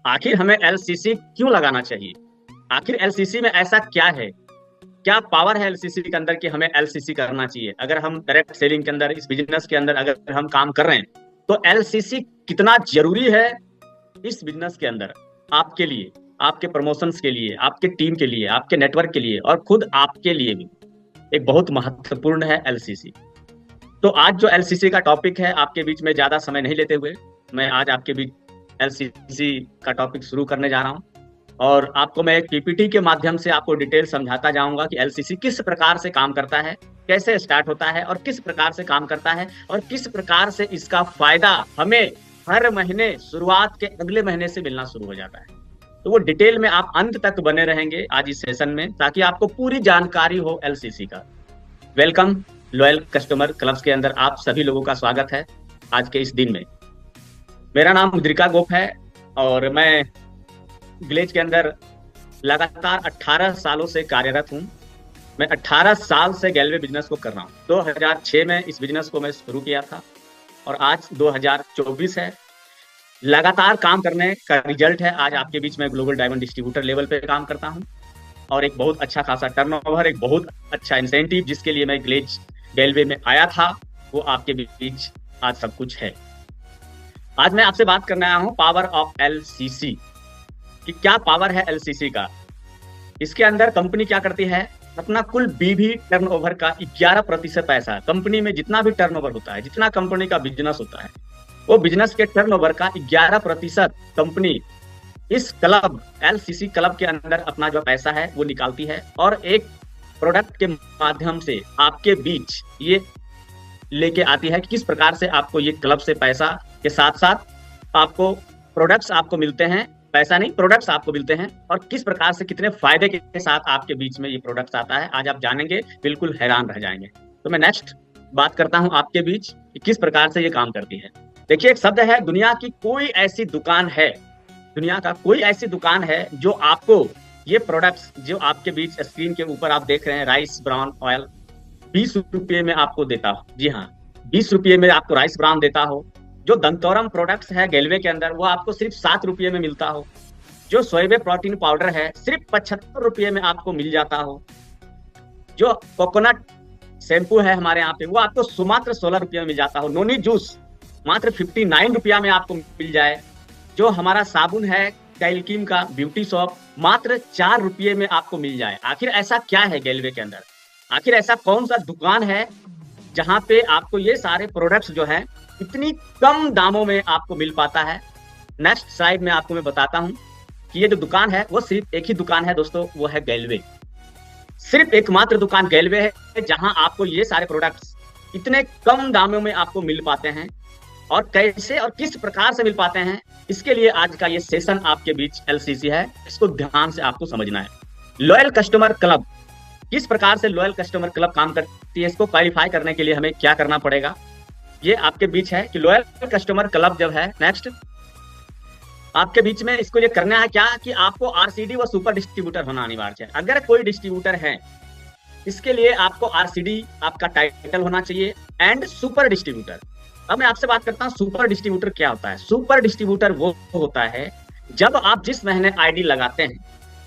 आखिर हमें एलसीसी क्यों लगाना चाहिए? आखिर एलसीसी में ऐसा क्या है, क्या पावर है एलसीसी के अंदर कि हमें एलसीसी करना चाहिए? अगर हम डायरेक्ट सेलिंग के अंदर, इस बिजनेस के अंदर अगर हम काम कर रहे हैं, तो एलसीसी कितना जरूरी है इस बिजनेस के अंदर, आपके लिए, आपके प्रमोशंस के लिए, आपके टीम के लिए, आपके नेटवर्क के लिए, और खुद आपके लिए भी एक बहुत महत्वपूर्ण है एलसीसी। तो आज जो एलसीसी का टॉपिक है, आपके बीच में ज्यादा समय नहीं लेते हुए मैं आज आपके बीच एलसीसी का टॉपिक शुरू करने जा रहा हूं। और आपको मैं एक पीपीटी के माध्यम से आपको डिटेल समझाता जाऊंगा कि एलसीसी किस प्रकार से काम करता है, कैसे स्टार्ट होता है, और किस प्रकार से काम करता है, और किस प्रकार से इसका फायदा हमें हर महीने शुरुआत के अगले महीने से मिलना शुरू हो जाता है। तो वो डिटेल में आप अंत तक बने रहेंगे आज इस सेशन में, ताकि आपको पूरी जानकारी हो एलसीसी का। वेलकम लॉयल कस्टमर क्लब्स के अंदर आप सभी लोगों का स्वागत है आज के इस दिन में। मेरा नाम मुद्रिका गोप है और मैं विलेज के अंदर लगातार 18 सालों से कार्यरत हूं। मैं 18 साल से गैलवे बिजनेस को कर रहा हूं। 2006 में इस बिजनेस को मैं शुरू किया था और आज 2024 है। लगातार काम करने का रिजल्ट है आज आपके बीच में ग्लोबल डायमंड डिस्ट्रीब्यूटर लेवल पे काम करता हूं, और एक बहुत अच्छा खासा टर्नओवर, एक बहुत अच्छा इंसेंटिव जिसके लिए मैं विलेज गैलवे में आया था, वो आपके बीच आज सब कुछ है। आज मैं आपसे बात करने आया हूं पावर ऑफ एलसीसी, कि क्या पावर है एलसीसी का। इसके अंदर कंपनी क्या करती है, अपना कुल बीवी टर्नओवर का 11% पैसा, कंपनी में जितना भी टर्नओवर होता है, जितना कंपनी का बिजनेस होता है, वो बिजनेस के टर्नओवर का 11% कंपनी इस क्लब, एलसीसी क्लब के अंदर अपना जो पैसा है वो निकालती है, और एक प्रोडक्ट के माध्यम से आपके बीच ये लेके आती है कि किस प्रकार से आपको ये क्लब से पैसा के साथ साथ आपको प्रोडक्ट्स आपको मिलते हैं, पैसा नहीं प्रोडक्ट्स आपको मिलते हैं, और किस प्रकार से कितने फायदे के साथ आपके बीच में ये प्रोडक्ट्स आता है। आज आप जानेंगे, बिल्कुल हैरान रह जाएंगे। तो मैं नेक्स्ट बात करता हूं आपके बीच कि किस प्रकार से ये काम करती है। देखिए, एक शब्द है, दुनिया की कोई ऐसी दुकान है, दुनिया का कोई ऐसी दुकान है जो आपको ये प्रोडक्ट्स जो आपके बीच स्क्रीन के ऊपर आप देख रहे हैं, राइस ब्राउन ऑयल 20 रुपये में आपको देता हो। जी हाँ, 20 रुपये में आपको राइस ब्राउन देता हो। जो दंतोरम प्रोडक्ट्स है गैलवे के अंदर, वो आपको सिर्फ 7 रुपये में मिलता हो। जो सोयाबीन प्रोटीन पाउडर है सिर्फ 75 रुपये में आपको मिल जाता हो। जो कोकोनट शैम्पू है हमारे यहाँ पे, वो आपको मात्र 16 रुपये में मिल जाता हो। नोनी जूस मात्र 59 रुपया में आपको मिल जाए। जो हमारा साबुन है कैलकिम का ब्यूटी सॉप, मात्र 4 रुपये में आपको मिल जाए। आखिर ऐसा क्या है गैलवे के अंदर? आखिर ऐसा कौन सा दुकान है जहां पे आपको ये सारे प्रोडक्ट्स जो है इतनी कम दामों में आपको मिल पाता है? नेक्स्ट स्लाइड में आपको मैं बताता हूं कि ये जो दुकान है वो सिर्फ एक ही दुकान है दोस्तों, वो है गैलवे। सिर्फ एकमात्र दुकान गैलवे है जहां आपको ये सारे प्रोडक्ट्स इतने कम दामों में आपको मिल पाते हैं। और कैसे और किस प्रकार से मिल पाते हैं, इसके लिए आज का ये सेशन आपके बीच एलसीसी है, इसको ध्यान से आपको समझना है। लॉयल कस्टमर क्लब, किस प्रकार से लॉयल कस्टमर क्लब काम करती है, इसको क्लैरिफाई करने के लिए हमें क्या करना पड़ेगा, ये आपके बीच है कि लॉयल कस्टमर क्लब जब है, नेक्स्ट आपके बीच में इसको ये करना है क्या कि आपको आरसीडी व सुपर डिस्ट्रीब्यूटर होना अनिवार्य है। अगर कोई डिस्ट्रीब्यूटर है, इसके लिए आपको आरसीडी आपका टाइटल होना चाहिए एंड सुपर डिस्ट्रीब्यूटर। अब मैं आपसे बात करता हूं सुपर डिस्ट्रीब्यूटर क्या होता है। सुपर डिस्ट्रीब्यूटर वो होता है जब आप जिस महीने आईडी लगाते हैं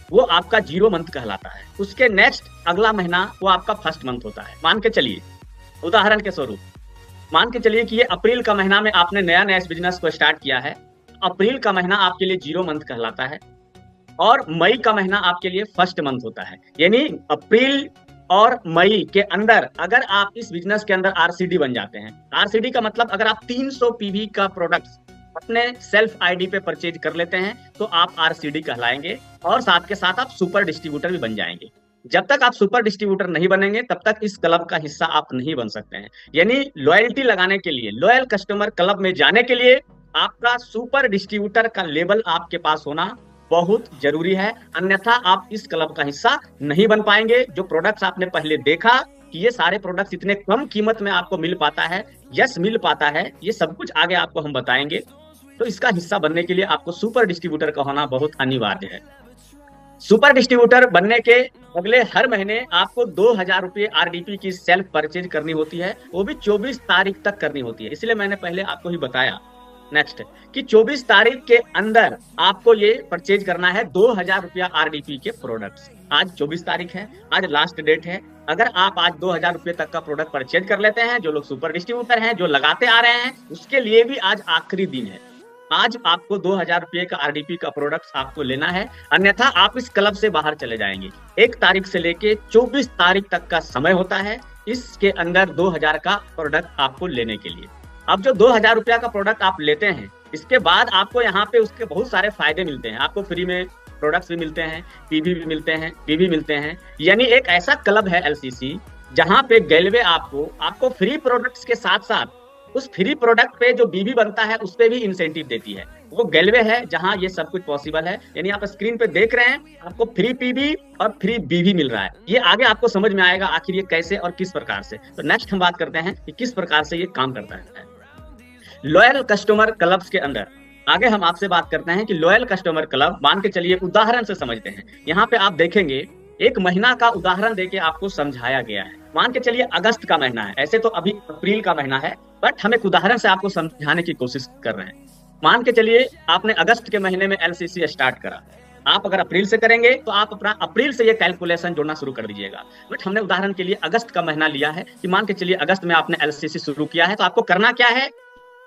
वो आपका 0 मंथ कहलाता है, उसके नेक्स्ट अगला महीना वो आपका फर्स्ट मंथ होता है। मान के चलिए, उदाहरण के स्वरूप मान के चलिए कि ये अप्रैल का महीना में आपने नया इस बिजनेस को स्टार्ट किया है। अप्रैल का महीना आपके लिए 0 मंथ कहलाता है, और मई का महीना आपके लिए फर्स्ट मंथ होता है। यानी अप्रैल और मई के अंदर अगर आप इस बिजनेस के अंदर आरसीडी बन जाते हैं, आरसीडी का मतलब अगर आप 300 पीवी का प्रोडक्ट्स अपने सेल्फ आईडी पे परचेज कर लेते हैं तो आप आरसीडी कहलाएंगे, और साथ के साथ आप सुपर डिस्ट्रीब्यूटर भी बन जाएंगे। जब तक आप सुपर डिस्ट्रीब्यूटर नहीं बनेंगे तब तक इस क्लब का हिस्सा आप नहीं बन सकते हैं। यानी लॉयल्टी लगाने के लिए, लॉयल कस्टमर क्लब में जाने के लिए आपका सुपर डिस्ट्रीब्यूटर का लेवल आपके पास होना बहुत जरूरी है, अन्यथा आप इस क्लब का हिस्सा नहीं बन पाएंगे। जो प्रोडक्ट्स आपने पहले देखा कि ये सारे प्रोडक्ट्स इतने कम कीमत में आपको मिल पाता है, यस मिल पाता है, ये सब कुछ आगे आपको हम बताएंगे। तो इसका हिस्सा बनने के लिए आपको सुपर डिस्ट्रीब्यूटर का होना बहुत अनिवार्य है। सुपर डिस्ट्रीब्यूटर बनने के अगले हर महीने आपको 2000 रुपये आरडीपी की सेल्फ परचेज करनी होती है, वो भी 24 तारीख तक करनी होती है। इसलिए मैंने पहले आपको ही बताया नेक्स्ट कि 24 तारीख के अंदर आपको ये परचेज करना है 2000 रुपया आरडीपी के प्रोडक्ट्स। आज 24 तारीख है, आज लास्ट डेट है। अगर आप आज 2000 रुपये तक का प्रोडक्ट परचेज कर लेते हैं, जो लोग सुपर डिस्ट्रीब्यूटर हैं, जो लगाते आ रहे हैं, उसके लिए भी आज आखिरी दिन है। आज आपको 2000 रुपये का आरडीपी का प्रोडक्ट आपको लेना है, अन्यथा आप इस क्लब से बाहर चले जाएंगे। 1 तारीख से लेके 24 तारीख तक का समय होता है, इसके अंदर 2000 का प्रोडक्ट आपको लेने के लिए। अब जो 2000 रुपया का प्रोडक्ट आप लेते हैं, इसके बाद आपको यहाँ पे उसके बहुत सारे फायदे मिलते हैं। आपको फ्री में प्रोडक्ट्स भी मिलते हैं, पीवी भी मिलते हैं, पीवी मिलते हैं। यानी एक ऐसा क्लब है एलसीसी जहाँ पे गैलवे आपको फ्री प्रोडक्ट्स के साथ साथ उस फ्री प्रोडक्ट पे जो बीबी बनता है उस पे भी इंसेंटिव देती है। वो गैलवे है जहां ये सब कुछ पॉसिबल है। यानी आप स्क्रीन पे देख रहे हैं, आपको फ्री पीबी और फ्री बीबी मिल रहा है। ये आगे आपको समझ में आएगा आखिर ये कैसे और किस प्रकार से। तो नेक्स्ट हम बात करते हैं कि किस प्रकार से ये काम करता है। लॉयल कस्टमर क्लब्स के अंदर आगे हम आपसे बात करते हैं कि लॉयल कस्टमर क्लब, मान के चलिए उदाहरण से समझते हैं। यहाँ पे आप देखेंगे एक महीना का उदाहरण देके आपको समझाया गया है। मान के चलिए अगस्त का महीना है, ऐसे तो अभी अप्रैल का महीना है, बट हम एक उदाहरण से आपको समझाने की कोशिश कर रहे हैं। मान के चलिए आपने अगस्त के महीने में एलसीसी स्टार्ट करा, आप अगर अप्रैल से करेंगे तो आप अपना अप्रैल से ये कैलकुलेशन जोड़ना शुरू कर दीजिएगा। बट हमने उदाहरण के लिए अगस्त का महीना लिया है कि मान के चलिए अगस्त में आपने एलसीसी शुरू किया है, तो आपको करना क्या है,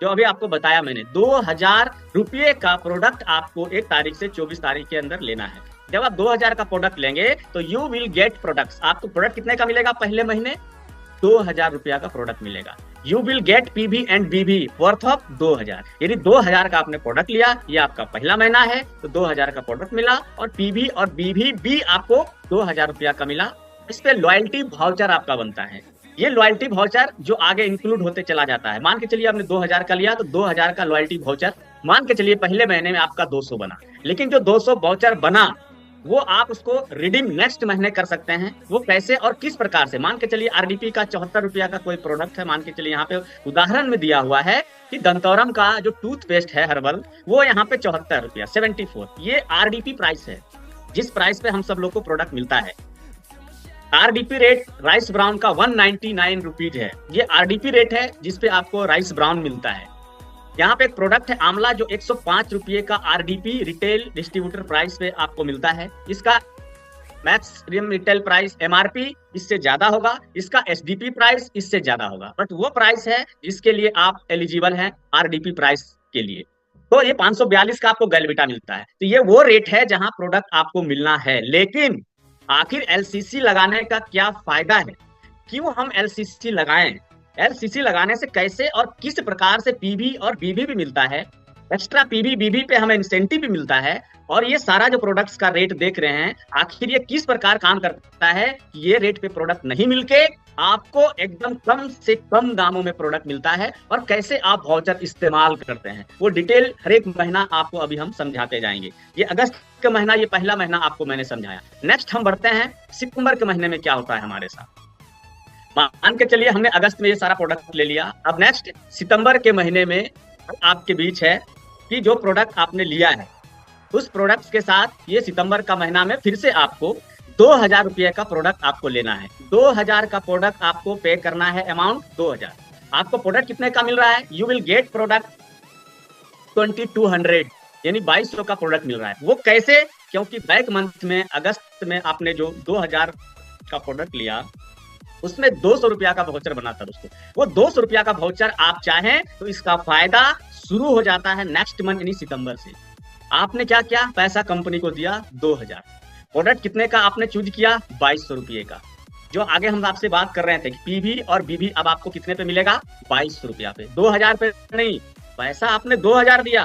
जो अभी आपको बताया मैंने, 2000 रुपये का प्रोडक्ट आपको 1 तारीख से 24 तारीख के अंदर लेना है। जब आप 2000 का प्रोडक्ट लेंगे तो यू विल गेट प्रोडक्ट्स। आपको प्रोडक्ट कितने का मिलेगा, पहले महीने 2000 रुपया का प्रोडक्ट मिलेगा। You will get PV and बीवी वर्थ ऑफ 2000। यदि 2000 का आपने प्रोडक्ट लिया, ये आपका पहला महीना है, तो 2000 का प्रोडक्ट मिला और पीवी और बीवी भी आपको 2000 रुपया का मिला। इस पे लॉयल्टी वाउचर आपका बनता है। ये लॉयल्टी वाउचर जो आगे इंक्लूड होते चला जाता है। मान के चलिए आपने 2000 का लिया तो 2000 का लॉयल्टी वाउचर, मान के चलिए पहले महीने में आपका 200 बना, लेकिन जो 200 वाउचर बना वो आप उसको रिडीम नेक्स्ट महीने कर सकते हैं। वो कैसे और किस प्रकार से, मान के चलिए आरडीपी का 74 रुपया का कोई प्रोडक्ट है। मान के चलिए यहाँ पे उदाहरण में दिया हुआ है कि दंतौरम का जो टूथपेस्ट है हर्बल, वो यहाँ पे 74 रुपया 74, ये आरडीपी प्राइस है, जिस प्राइस पे हम सब लोग को प्रोडक्ट मिलता है। आरडीपी रेट राइस ब्राउन का 199 रुपीज है, ये आरडीपी रेट है जिसपे आपको राइस ब्राउन मिलता है। यहाँ पे एक प्रोडक्ट है आंवला जो 105 रुपये का आरडीपी रिटेल डिस्ट्रीब्यूटर प्राइस पे आपको मिलता है। इसका मैक्स रिटेल प्राइस एमआरपी इससे ज्यादा होगा, इसका एसडीपी प्राइस इससे ज्यादा होगा, बट वो प्राइस है जिसके लिए आप एलिजिबल हैं आरडीपी प्राइस के लिए। तो ये 542 का आपको गैलविटा मिलता है। तो ये वो रेट है जहां प्रोडक्ट आपको मिलना है। लेकिन आखिर एलसीसी लगाने का क्या फायदा है, क्यों हम एलसीसी लगाएं, एलसीसी लगाने से कैसे और किस प्रकार से पीवी और बीवी भी मिलता है, एक्स्ट्रा पीवी बीवी पे हमें इंसेंटिव भी मिलता है, और ये सारा जो प्रोडक्ट्स का रेट देख रहे हैं आखिर ये किस प्रकार काम करता है कि ये रेट पे प्रोडक्ट नहीं मिलके आपको एकदम कम से कम दामों में प्रोडक्ट मिलता है, और कैसे आप वाउचर इस्तेमाल करते हैं वो डिटेल हर एक महीना आपको अभी हम समझाते जाएंगे। ये अगस्त का महीना, ये पहला महीना आपको मैंने समझाया। नेक्स्ट हम बढ़ते हैं सितंबर के महीने में क्या होता है हमारे साथ। मान के चलिए हमने अगस्त में ये सारा प्रोडक्ट ले लिया। अब नेक्स्ट सितंबर के महीने में आपके बीच है कि जो प्रोडक्ट आपने लिया है उस प्रोडक्ट के साथ ये सितंबर का महीना में फिर से आपको 2000 रुपये का प्रोडक्ट आपको लेना है। 2000 का प्रोडक्ट आपको पे करना है, अमाउंट 2000। आपको प्रोडक्ट कितने का मिल रहा है, यू विल गेट प्रोडक्ट 2200, यानी 2200 का प्रोडक्ट मिल रहा है। वो कैसे, क्योंकि बैक मंथ में अगस्त में आपने जो 2000 का प्रोडक्ट लिया उसमें 200 रुपया का वाउचर बना था दोस्तों। वो 200 रुपया का वाउचर आप चाहें तो इसका फायदा शुरू हो जाता है नेक्स्ट मंथ यानी सितंबर से। आपने क्या किया, पैसा कंपनी को दिया 2000, प्रोडक्ट कितने का आपने चूज किया, 2200 रुपये का। जो आगे हम आपसे बात कर रहे थे कि पीवी और बीवी अब आपको कितने पे मिलेगा, 2200 रुपया पे, 2000 पे नहीं। पैसा आपने 2000 दिया,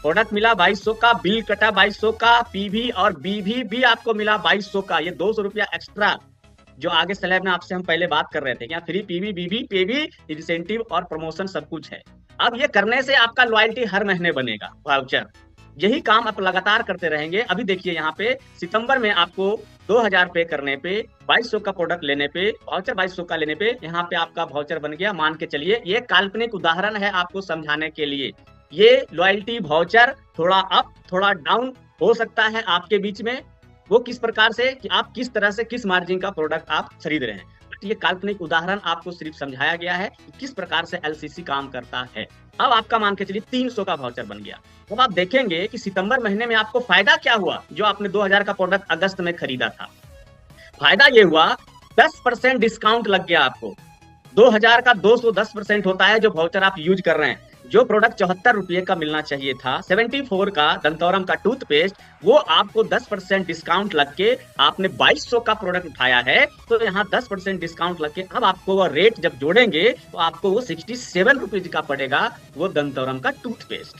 प्रोडक्ट मिला 2200 का, बिल कटा 2200 का, पीवी और बीवी भी आपको मिला 2200 का। ये 200 रुपया एक्स्ट्रा जो आगे स्लैब में आपसे हम पहले बात कर रहे थे कि फ्री पीवी बीवी पे भी इंसेंटिव और प्रमोशन सब कुछ है। अब ये करने से आपका लॉयल्टी हर महीने बनेगा वाउचर। यही काम आप लगातार करते रहेंगे। अभी देखिए यहाँ पे सितंबर में आपको 2000 पे करने पे 2200 का प्रोडक्ट लेने पे वाउचर 2200 का लेने पे यहाँ पे आपका वाउचर बन गया। मान के चलिए ये काल्पनिक उदाहरण है आपको समझाने के लिए। ये लॉयल्टी वाउचर थोड़ा अप थोड़ा डाउन हो सकता है आपके बीच में, वो किस प्रकार से कि आप किस तरह से किस मार्जिन का प्रोडक्ट आप खरीद रहे हैं। ये काल्पनिक उदाहरण आपको सिर्फ समझाया गया है कि किस प्रकार से एलसीसी काम करता है। अब आपका मान के चलिए 300 का वाउचर बन गया। अब आप देखेंगे कि सितंबर महीने में आपको फायदा क्या हुआ, जो आपने 2000 का प्रोडक्ट अगस्त में खरीदा था। फायदा ये हुआ 10% डिस्काउंट लग गया आपको। 2000 का 210% होता है जो वाउचर आप यूज कर रहे हैं। जो प्रोडक्ट 74 रुपए का मिलना चाहिए था, 74 का दंतौरम का टूथपेस्ट, वो आपको 10% डिस्काउंट लग के आपने 2200 का प्रोडक्ट उठाया है। तो यहाँ 10% डिस्काउंट लग के अब आपको वो रेट जब जोड़ेंगे तो आपको वो 67 रुपीज का पड़ेगा, वो दंतौरम का टूथपेस्ट।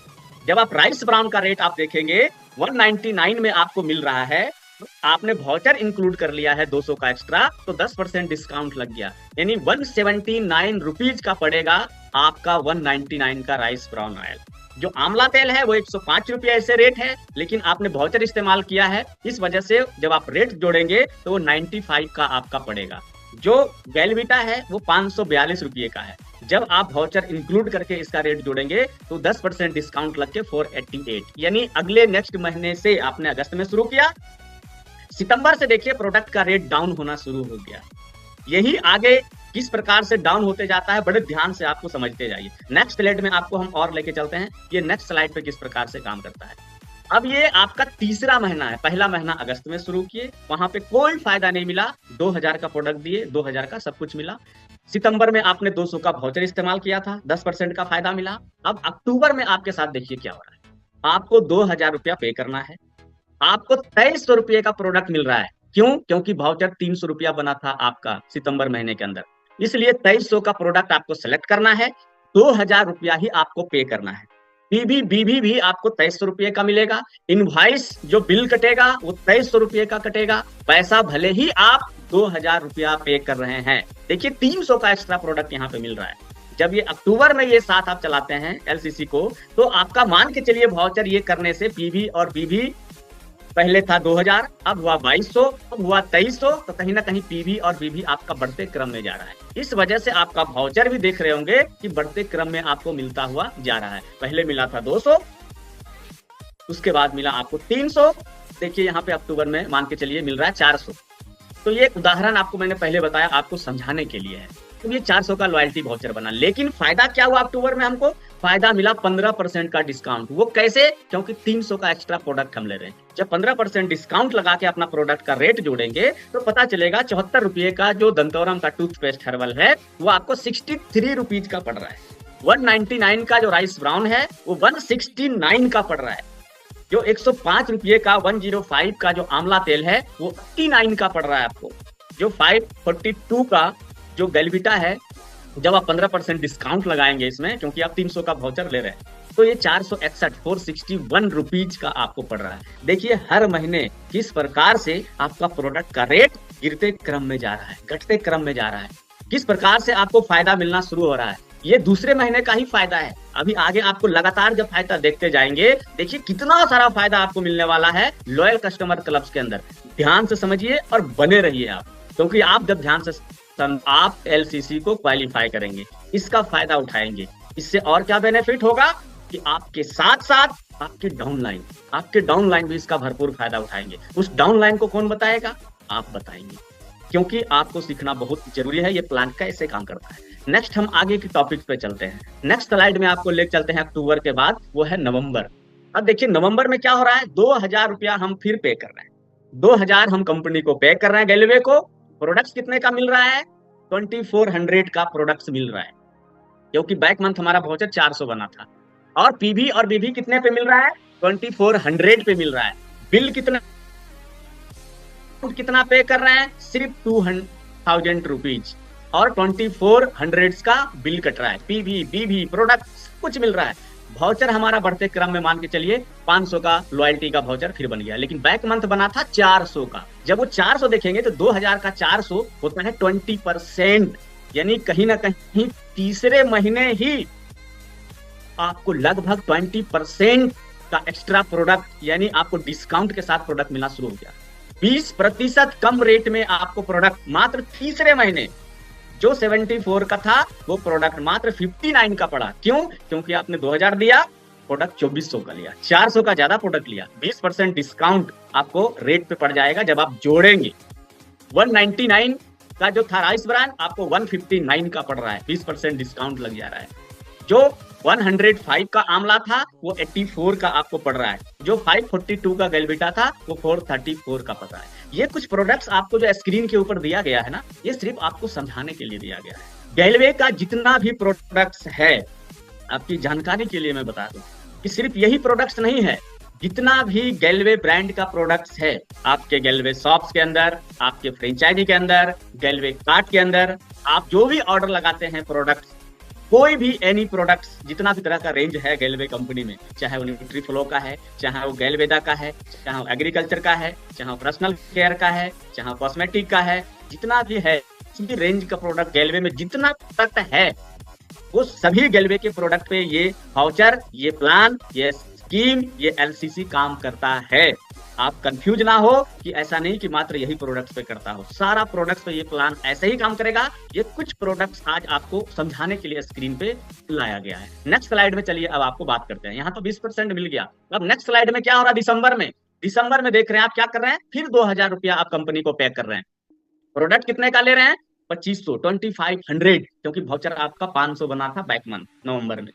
जब आप राइस ब्राउन का रेट आप देखेंगे 199 में आपको मिल रहा है, आपने वाउचर इंक्लूड कर लिया है 200 का एक्स्ट्रा, तो 10% डिस्काउंट लग गया, यानी 179 रुपीज का पड़ेगा आपका 199 का राइस ब्राउन ऑयल। जो आंवला तेल है वो 105 रुपया ऐसे रेट है, लेकिन आपने वाउचर इस्तेमाल किया है, इस वजह से जब आप रेट जोड़ेंगे तो वो 95 का आपका पड़ेगा। जो बेलविटा है वो 542 रुपये का है। जब आप वाउचर इंक्लूड करके इसका रेट जोड़ेंगे तो 10% डिस्काउंट लग के 488, यानी अगले नेक्स्ट महीने से आपने अगस्त में शुरू किया, सितंबर से देखिए प्रोडक्ट का रेट डाउन होना शुरू हो गया। यही आगे किस प्रकार से डाउन होते जाता है, बड़े ध्यान से आपको समझते जाइए। नेक्स्ट स्लाइड में आपको हम और लेके चलते हैं, ये नेक्स्ट स्लाइड पे किस प्रकार से काम करता है। अब ये आपका तीसरा महीना है, पहला महीना अगस्त में शुरू किए, वहां पे कोई फायदा नहीं मिला, 2000 का प्रोडक्ट दिए, 2000 का सब कुछ मिला। सितंबर में आपने 200 का वाउचर इस्तेमाल किया था, 10% का फायदा मिला। अब अक्टूबर में आपके साथ देखिए क्या हो रहा है, आपको 2000 रुपया पे करना है, आपको 2300 रुपये का प्रोडक्ट मिल रहा है। क्यों? क्योंकि वाउचर 300 रुपया बना था आपका सितंबर महीने के अंदर, इसलिए 2300 का प्रोडक्ट आपको सेलेक्ट करना है, 2000 रुपया ही आपको पे करना है। पीबी बीबी भी आपको 2300 रुपये का मिलेगा। इनवॉइस जो बिल कटेगा वो 2300 रुपये का कटेगा। पैसा भले ही आप 2000 रुपया पे कर रहे हैं, देखिए 300 का एक्स्ट्रा प्रोडक्ट यहाँ पे मिल रहा है। जब ये अक्टूबर में ये साथ आप चलाते हैं एलसीसी को, तो आपका मान के चलिए वाउचर ये करने से पीबी और बीबी पहले था 2000, अब हुआ 2200, अब हुआ 2300, तो कहीं ना कहीं पीवी और बीवी आपका बढ़ते क्रम में जा रहा है। इस वजह से आपका वाउचर भी देख रहे होंगे कि बढ़ते क्रम में आपको मिलता हुआ जा रहा है। पहले मिला था 200, उसके बाद मिला आपको 300, देखिए यहाँ पे अक्टूबर में मान के चलिए मिल रहा है 400। तो ये एक उदाहरण आपको मैंने पहले बताया, आपको समझाने के लिए है। तो ये 400 का लॉयल्टी वाउचर बना, लेकिन फायदा क्या हुआ अक्टूबर में? हमको फायदा मिला 15% का डिस्काउंट। वो कैसे? क्योंकि 300 का एक्स्ट्रा प्रोडक्ट हम ले रहे हैं। जब 15% डिस्काउंट लगा के अपना प्रोडक्ट का रेट जोड़ेंगे तो पता चलेगा 74 रुपये का जो दंतौरम का टूथपेस्ट हर्बल है वो आपको 63 रुपीज का पड़ रहा है। 199 का जो राइस ब्राउन है वो 169 का पड़ रहा है। जो 105 रुपये का 105 का जो आंवला तेल है वो 89 का पड़ रहा है आपको। जो 542 का जो बेलविटा है, जब आप 15% डिस्काउंट लगाएंगे इसमें, क्योंकि आप 300 का वाउचर ले रहे हैं, तो ये 461 रुपीज का आपको पड़ रहा है। देखिए हर महीने किस प्रकार से आपका प्रोडक्ट का रेट गिरते क्रम में जा रहा है, घटते क्रम में जा रहा है, किस प्रकार से आपको फायदा मिलना शुरू हो रहा है। ये दूसरे महीने का ही फायदा है। अभी आगे आपको लगातार जब फायदा देखते जाएंगे, देखिए कितना सारा फायदा आपको मिलने वाला है लॉयल कस्टमर क्लब्स के अंदर। ध्यान से समझिए और बने रहिए आप, क्योंकि आप जब ध्यान से आप एलसीसी को क्वालिफाई करेंगे, इसका फायदा उठाएंगे। इससे और क्या बेनिफिट होगा कि आपके साथ साथ आपके डाउनलाइन भी इसका भरपूर फायदा उठाएंगे। उस डाउनलाइन को कौन बताएगा? आप बताएंगे, क्योंकि आपको सीखना बहुत जरूरी है ये प्लान कैसे काम करता है। नेक्स्ट हम आगे की टॉपिक पे चलते हैं। नेक्स्ट स्लाइड में आपको ले चलते हैं अक्टूबर के बाद, वो है नवंबर। अब देखिए नवंबर में क्या हो रहा है, 2000 रुपया हम फिर पे कर रहे हैं। 2000 हम कंपनी को पे कर रहे हैं, गैलवे को। प्रोडक्ट्स कितने का मिल रहा है? 2400 का प्रोडक्ट्स मिल रहा है, क्योंकि बैक मंथ हमारा वाउचर 400 बना था। और पीवी और बीवी कितने पे मिल रहा है? 2400 पे मिल रहा है। बिल कितना पे कर रहे हैं? सिर्फ 2000 रुपीज, और 2400 का बिल कट रहा है। पीवी बीवी प्रोडक्ट कुछ मिल रहा है। वाउचर हमारा बढ़ते क्रम में मान के चलिए 500 का लॉयल्टी का वाउचर फिर बन गया, लेकिन बैक मंथ बना था 400 का। जब वो 400 देखेंगे तो 2000 का 400 होता है 20%, यानी कहीं ना कहीं तीसरे महीने ही आपको लगभग 20% का एक्स्ट्रा प्रोडक्ट, यानी आपको डिस्काउंट के साथ प्रोडक्ट मिलना शुरू हो गया। 20% कम रेट में आपको प्रोडक्ट मात्र तीसरे महीने, जो 74 का था वो प्रोडक्ट मात्र 59 का पड़ा। क्यों? क्योंकि आपने 2000 दिया, प्रोडक्ट 2400 का लिया, 400 का ज्यादा प्रोडक्ट लिया। 20% डिस्काउंट आपको रेट पे पड़ जाएगा जब आप जोड़ेंगे। 199 का जो था राइस ब्रांड आपको 159 का पड़ रहा है, 20% डिस्काउंट लग जा रहा है। जो 105 का आंवला था वो 84 का आपको पड़ रहा है। जो 542 का गैलविटा था वो 434 का पड़ रहा है। ये कुछ प्रोडक्ट्स आपको जो स्क्रीन के ऊपर दिया गया है ना, ये सिर्फ आपको समझाने के लिए दिया गया है। गैलवे का जितना भी प्रोडक्ट्स है, आपकी जानकारी के लिए मैं बता दूं कि सिर्फ यही प्रोडक्ट्स नहीं है, जितना भी गैलवे ब्रांड का प्रोडक्ट्स है आपके गैलवे शॉप्स के अंदर, आपके फ्रेंचाइजी के अंदर, गैलवे कार्ट के अंदर, आप जो भी ऑर्डर लगाते हैं प्रोडक्ट्स, कोई भी एनी प्रोडक्ट्स, जितना भी तरह का रेंज है गैलवे कंपनी में, चाहे वो न्यूट्रीफ्लो का है, चाहे वो गैलवेदा का है, चाहे वो एग्रीकल्चर का है, चाहे वो पर्सनल केयर का है, चाहे वो कॉस्मेटिक का है, जितना भी है किसी रेंज का प्रोडक्ट गैलवे में जितना प्रोडक्ट है, वो सभी गैलवे के प्रोडक्ट पे ये वाउचर, ये प्लान, ये स्कीम, ये एलसीसी काम करता है। आप कंफ्यूज ना हो कि ऐसा नहीं कि मात्र यही प्रोडक्ट्स पे करता हो, सारा प्रोडक्ट्स पे ये प्लान ऐसे ही काम करेगा। ये कुछ प्रोडक्ट्स आज आपको समझाने के लिए स्क्रीन पे लाया गया है। नेक्स्ट स्लाइड में चलिए अब आपको बात करते हैं। यहाँ तो 20% मिल गया, अब नेक्स्ट स्लाइड में क्या हो रहा है? दिसंबर में देख रहे हैं आप क्या कर रहे हैं, फिर 2000 रुपया आप कंपनी को पे कर रहे हैं। प्रोडक्ट कितने का ले रहे हैं? 2500, 2500, क्योंकि वाउचर आपका 500 बना था बैक मंथ नवंबर में।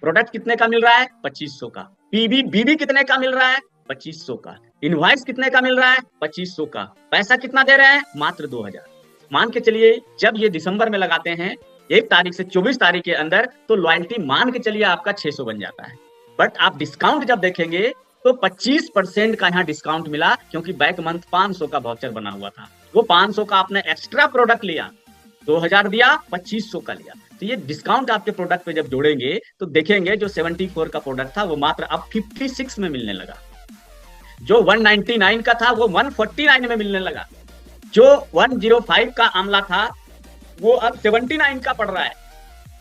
प्रोडक्ट कितने का मिल रहा है? 2500 का। बीबी कितने का मिल रहा है? 2500 का। इनवॉइस कितने का मिल रहा है? 2500 का। पैसा कितना दे रहे हैं? मात्र 2000। मान के चलिए जब ये दिसंबर में लगाते हैं 1 तारीख से 24 तारीख के अंदर, तो लॉयल्टी मान के चलिए आपका 600 बन जाता है। बट आप डिस्काउंट जब देखेंगे तो 25% का यहाँ डिस्काउंट मिला, क्योंकि बैक मंथ 500 का वाउचर बना हुआ था। वो 500 का आपने एक्स्ट्रा प्रोडक्ट लिया, 2000 दिया, 2500 का लिया। तो ये डिस्काउंट आपके प्रोडक्ट पे जब जोड़ेंगे तो देखेंगे जो 74 का प्रोडक्ट था वो मात्र अब 56 में मिलने लगा। जो 199 का था वो 149 में मिलने लगा। जो 105 का आंवला था वो अब 79 का पड़ रहा है।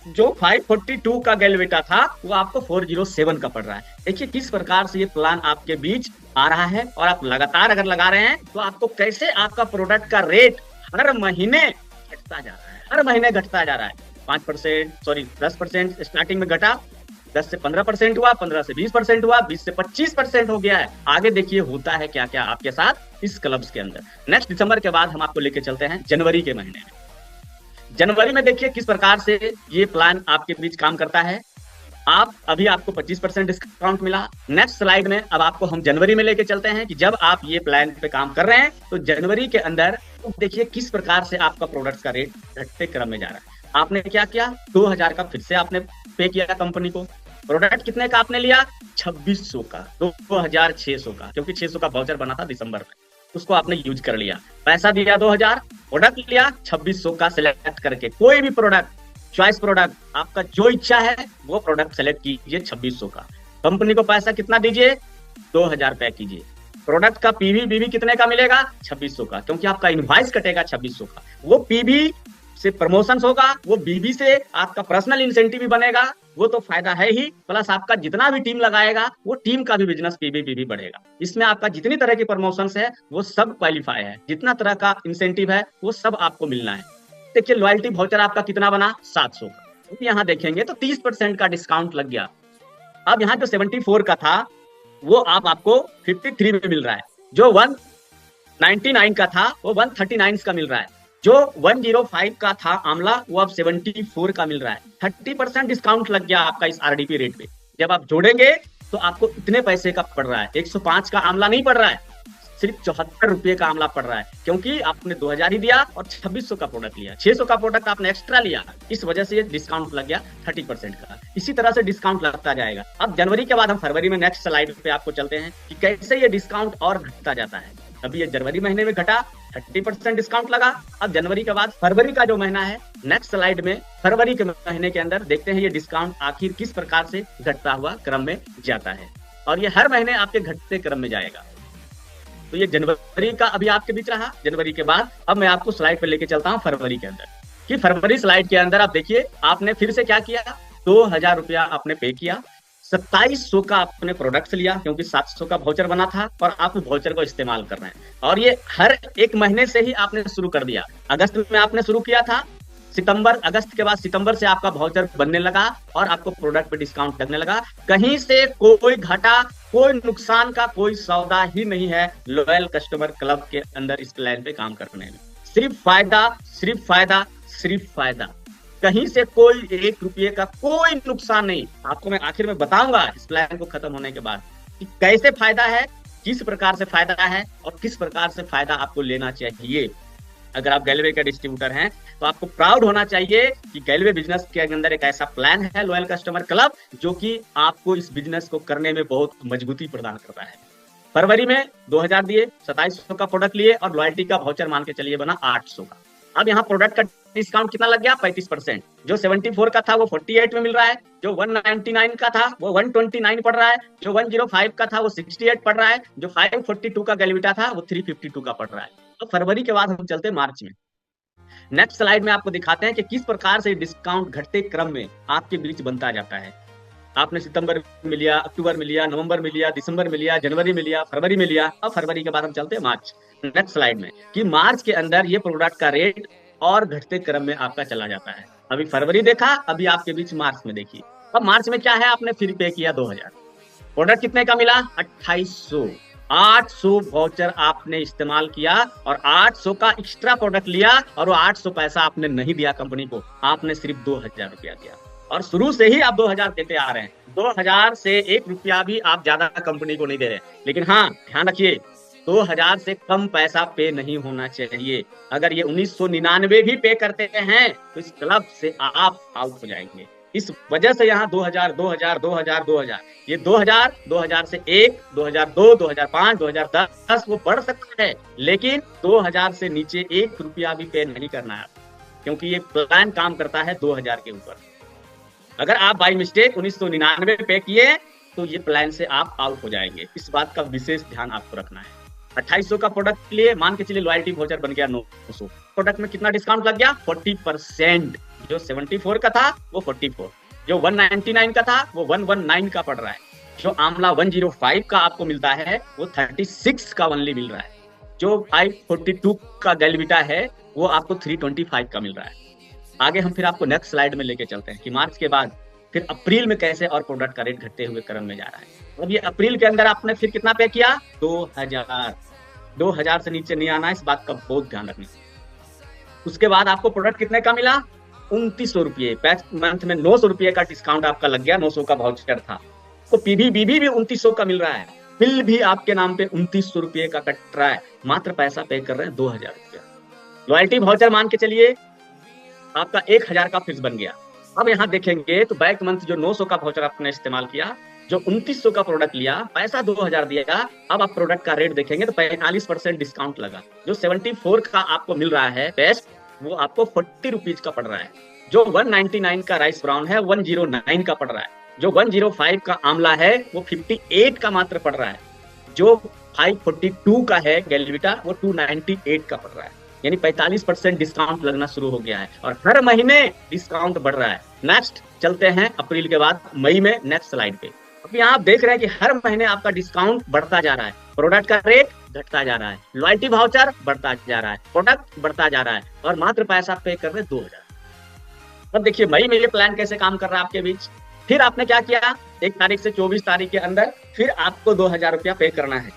जो 542 का गैलवेटा था वो आपको 407 का पड़ रहा है। देखिए किस प्रकार से ये प्लान आपके बीच आ रहा है, और आप लगातार अगर लगा रहे हैं तो आपको कैसे आपका प्रोडक्ट का रेट हर महीने घटता जा रहा है, हर महीने घटता जा रहा है। 10% स्टार्टिंग में घटा, 10 से 15% हुआ, 15 से 20% हुआ, 20 से 25% हो गया है। आगे देखिए होता है क्या क्या आपके साथ इस क्लब्स के अंदर। नेक्स्ट दिसंबर के बाद हम आपको लेके चलते हैं जनवरी के महीने में। जनवरी में देखिए किस प्रकार से ये प्लान आपके बीच काम करता है। अभी आपको 25% डिस्काउंट मिला। नेक्स्ट स्लाइड में अब आपको हम जनवरी में लेके चलते हैं कि जब आप ये प्लान पे काम कर रहे हैं तो जनवरी के अंदर देखिए किस प्रकार से आपका प्रोडक्ट्स का रेट घटते क्रम में जा रहा है। आपने क्या किया? 2000 का फिर से आपने पे किया कंपनी को। प्रोडक्ट कितने का आपने लिया? 2600 का, 2600 का, क्योंकि 600 का वाउचर बना था दिसंबर में, उसको आपने यूज कर लिया। पैसा दिया 2000, प्रोडक्ट लिया 2600 का। सिलेक्ट करके कोई भी प्रोडक्ट, चॉइस प्रोडक्ट, आपका जो इच्छा है वो प्रोडक्ट सेलेक्ट कीजिए 2600 का। कंपनी को पैसा कितना दीजिए? 2000 पे कीजिए। प्रोडक्ट का बीबी कितने का मिलेगा? 2600 का, क्योंकि आपका इनवॉइस कटेगा 2600 का। वो पीबी से प्रमोशन होगा, वो बीबी से आपका पर्सनल इंसेंटिव भी बनेगा, वो तो फायदा है ही, प्लस आपका जितना भी टीम लगाएगा वो टीम का भी बिजनेस पीबी बढ़ेगा। इसमें आपका जितनी तरह की प्रमोशंस है वो सब क्वालिफाई है, जितना तरह का इंसेंटिव है वो सब आपको मिलना है। देखिए लॉयल्टी वाउचर आपका कितना बना? 700 का। यहाँ देखेंगे तो 30% का डिस्काउंट लग गया। अब यहाँ जो 74 का था वो आपको 53 में मिल रहा है। जो 199 का था वो 139 का मिल रहा है। जो 105 का था आंवला वो अब 74 का मिल रहा है। 30% डिस्काउंट लग गया आपका इस आरडीपी रेट पे। जब आप जोड़ेंगे तो आपको इतने पैसे का पड़ रहा है। 105 का आंवला नहीं पड़ रहा है, सिर्फ 74 रुपए का आंवला पड़ रहा है, क्योंकि आपने 2000 ही दिया और 2600 का प्रोडक्ट लिया, 600 का प्रोडक्ट आपने एक्स्ट्रा लिया, इस वजह से ये डिस्काउंट लग गया 30% का। इसी तरह से डिस्काउंट लगता जाएगा। अब जनवरी के बाद हम फरवरी में नेक्स्ट स्लाइड पे आपको चलते हैं कि कैसे ये डिस्काउंट और घटता जाता है। अभी ये जनवरी महीने में घटा, 30% डिस्काउंट लगा। अब जनवरी के बाद फरवरी का जो महीना है, नेक्स्ट स्लाइड में फरवरी के महीने के अंदर देखते हैं ये डिस्काउंट आखिर किस प्रकार से घटता हुआ क्रम में जाता है, और ये हर महीने आपके घटते क्रम में जाएगा। तो ये जनवरी का अभी आपके बीच रहा। जनवरी के बाद अब मैं आपको स्लाइड पे लेके चलता हूँ फरवरी के अंदर, कि फरवरी स्लाइड के अंदर आप देखिए आपने फिर से क्या किया, 2000 रुपया आपने पे किया, 2700 का आपने प्रोडक्ट्स लिया, क्योंकि 700 का वाउचर बना था और आप वाउचर को इस्तेमाल कर रहे हैं। और ये हर एक महीने से ही आपने शुरू कर दिया। अगस्त में आपने शुरू किया था, सितंबर, अगस्त के बाद सितंबर से आपका वाउचर बनने लगा और आपको प्रोडक्ट पे डिस्काउंट लगने लगा। कहीं से कोई घाटा, कोई नुकसान का कोई सौदा ही नहीं है लॉयल कस्टमर क्लब के अंदर इस प्लान पे काम करने में। सिर्फ फायदा, सिर्फ फायदा, सिर्फ फायदा। कहीं से कोई 1 रुपये का कोई नुकसान नहीं। आपको मैं आखिर में बताऊंगा इस प्लान को खत्म होने के बाद कि कैसे फायदा है, किस प्रकार से फायदा है और किस प्रकार से फायदा आपको लेना चाहिए। अगर आप गैलवे का डिस्ट्रीब्यूटर हैं तो आपको प्राउड होना चाहिए कि गैलवे बिजनेस के अंदर एक ऐसा प्लान है लॉयल कस्टमर क्लब जो कि आपको इस बिजनेस को करने में बहुत मजबूती प्रदान करता है। फरवरी में 2000 दिए, 2700 का प्रोडक्ट लिए और लॉयल्टी का वाउचर मान के चलिए बना 800 का। अब यहाँ प्रोडक्ट का डिस्काउंट कितना लग गया? 35%। जो 74 का था वो 48 में मिल रहा है, जो 199 का था वो 129 पड़ रहा है, जो 105 का था वो 68 पड़ रहा है, जो 542 का गैलविटा था वो 352 का पड़ रहा है। तो फरवरी के बाद हम चलते मार्च में। नेक्स्ट स्लाइड में आपको दिखाते हैं कि किस प्रकार से डिस्काउंट घटते क्रम में आपके बीच बनता जाता है। आपने सितंबर में लिया, अक्टूबर में लिया, नवंबर में लिया, दिसंबर में लिया, जनवरी में लिया, फरवरी में लिया। अब फरवरी के बाद हम चलते हैं मार्च। नेक्स्ट स्लाइड में कि मार्च के अंदर ये प्रोडक्ट का रेट और घटते क्रम में आपका चला जाता है। अभी फरवरी देखा, अभी आपके बीच मार्च में देखिए। अब मार्च में क्या है, आपने फिर पे किया 2000, प्रोडक्ट कितने का मिला? 2800। 800 वाउचर आपने इस्तेमाल किया और 800 का एक्स्ट्रा प्रोडक्ट लिया और वो 800 पैसा आपने नहीं दिया कंपनी को, आपने सिर्फ 2000 रुपया दिया। और शुरू से ही आप 2000 देते आ रहे हैं। 2000 से 1 रुपया भी आप ज्यादा कंपनी को नहीं दे रहे। लेकिन हाँ, ध्यान रखिए 2000 से कम पैसा पे नहीं होना चाहिए। अगर ये 1999 भी पे करते हैं तो इस क्लब से आप आउट हो जाएंगे। इस वजह से यहाँ 2000, 2000, 2000, 2000, ये 2000, 2000 से 1, 2002, 2005, 2010 वो बढ़ सकता है, लेकिन 2000 से नीचे 1 रुपया भी पे नहीं करना है, क्योंकि ये प्लान काम करता है 2000 के ऊपर। अगर आप बाई मिस्टेक 1999 पे किए तो ये प्लान से आप आउट हो जाएंगे। इस बात का विशेष ध्यान आपको रखना है। 2800 का प्रोडक्ट के लिए मान के चलिए लॉयल्टी वाउचर बन गया 900। प्रोडक्ट में कितना डिस्काउंट लग गया? 40%। जो 74 का था वो 44, जो 199 का था वो 119 का पड़ रहा है, जो आमला 105 का आपको मिलता है वो 36 का ओनली मिल रहा है, जो 542 का गैलविटा है वो आपको 325 का मिल रहा है। आगे हम फिर आपको नेक्स्ट स्लाइड में लेके चलते हैं कि मार्च के बाद फिर अप्रैल में कैसे और प्रोडक्ट का रेट घटते हुए क्रम में जा रहा है। अब ये अप्रैल के अंदर आपने फिर कितना पे किया? 2000। 2000 से नीचे नहीं आना, इस बात का बहुत ध्यान रखना। उसके बाद आपको प्रोडक्ट कितने का मिला? 2900 रुपये। पैच मंथ में 900 रुपये का डिस्काउंट आपका लग गया, 900 का वाउचर था, तो पीवी बीबी भी 2900 का मिल रहा है, बिल भी आपके नाम पे 2900 रुपये का कट रहा है, मात्र पैसा पे कर रहे हैं 2000 रुपया। लॉयल्टी वाउचर मान के चलिए आपका 1000 का फिक्स बन गया। अब यहाँ देखेंगे तो बैक मंथ जो 900 का वाउचर आपने इस्तेमाल किया, जो 2900 का प्रोडक्ट लिया, पैसा 2000 दिया। अब आप प्रोडक्ट का रेट देखेंगे तो 45% डिस्काउंट लगा। जो 74 का आपको मिल रहा है बेस्ट, वो आपको 40 रुपीज का पड़ रहा है। जो 199 का राइस ब्राउन है 109 का पड़ रहा है। जो 105 का आमला है वो 58 का मात्र पड़ रहा है। जो 542 का है गैलविटा वो 298 का पड़ रहा है। यानी 45% डिस्काउंट लगना शुरू हो गया है और हर महीने डिस्काउंट बढ़ रहा है। नेक्स्ट चलते हैं अप्रैल के बाद मई में। नेक्स्ट स्लाइड पे अब यहाँ आप देख रहे हैं कि हर महीने आपका डिस्काउंट बढ़ता जा रहा है, प्रोडक्ट का रेट घटता जा रहा है, लॉयल्टी वाउचर बढ़ता जा रहा है, प्रोडक्ट बढ़ता जा रहा है और मात्र पैसा पे कर रहे 2000। अब देखिए मई में ये प्लान कैसे काम कर रहा है आपके बीच। फिर आपने क्या किया? 1 तारीख से 24 तारीख के अंदर फिर आपको 2000 रुपया पे करना है।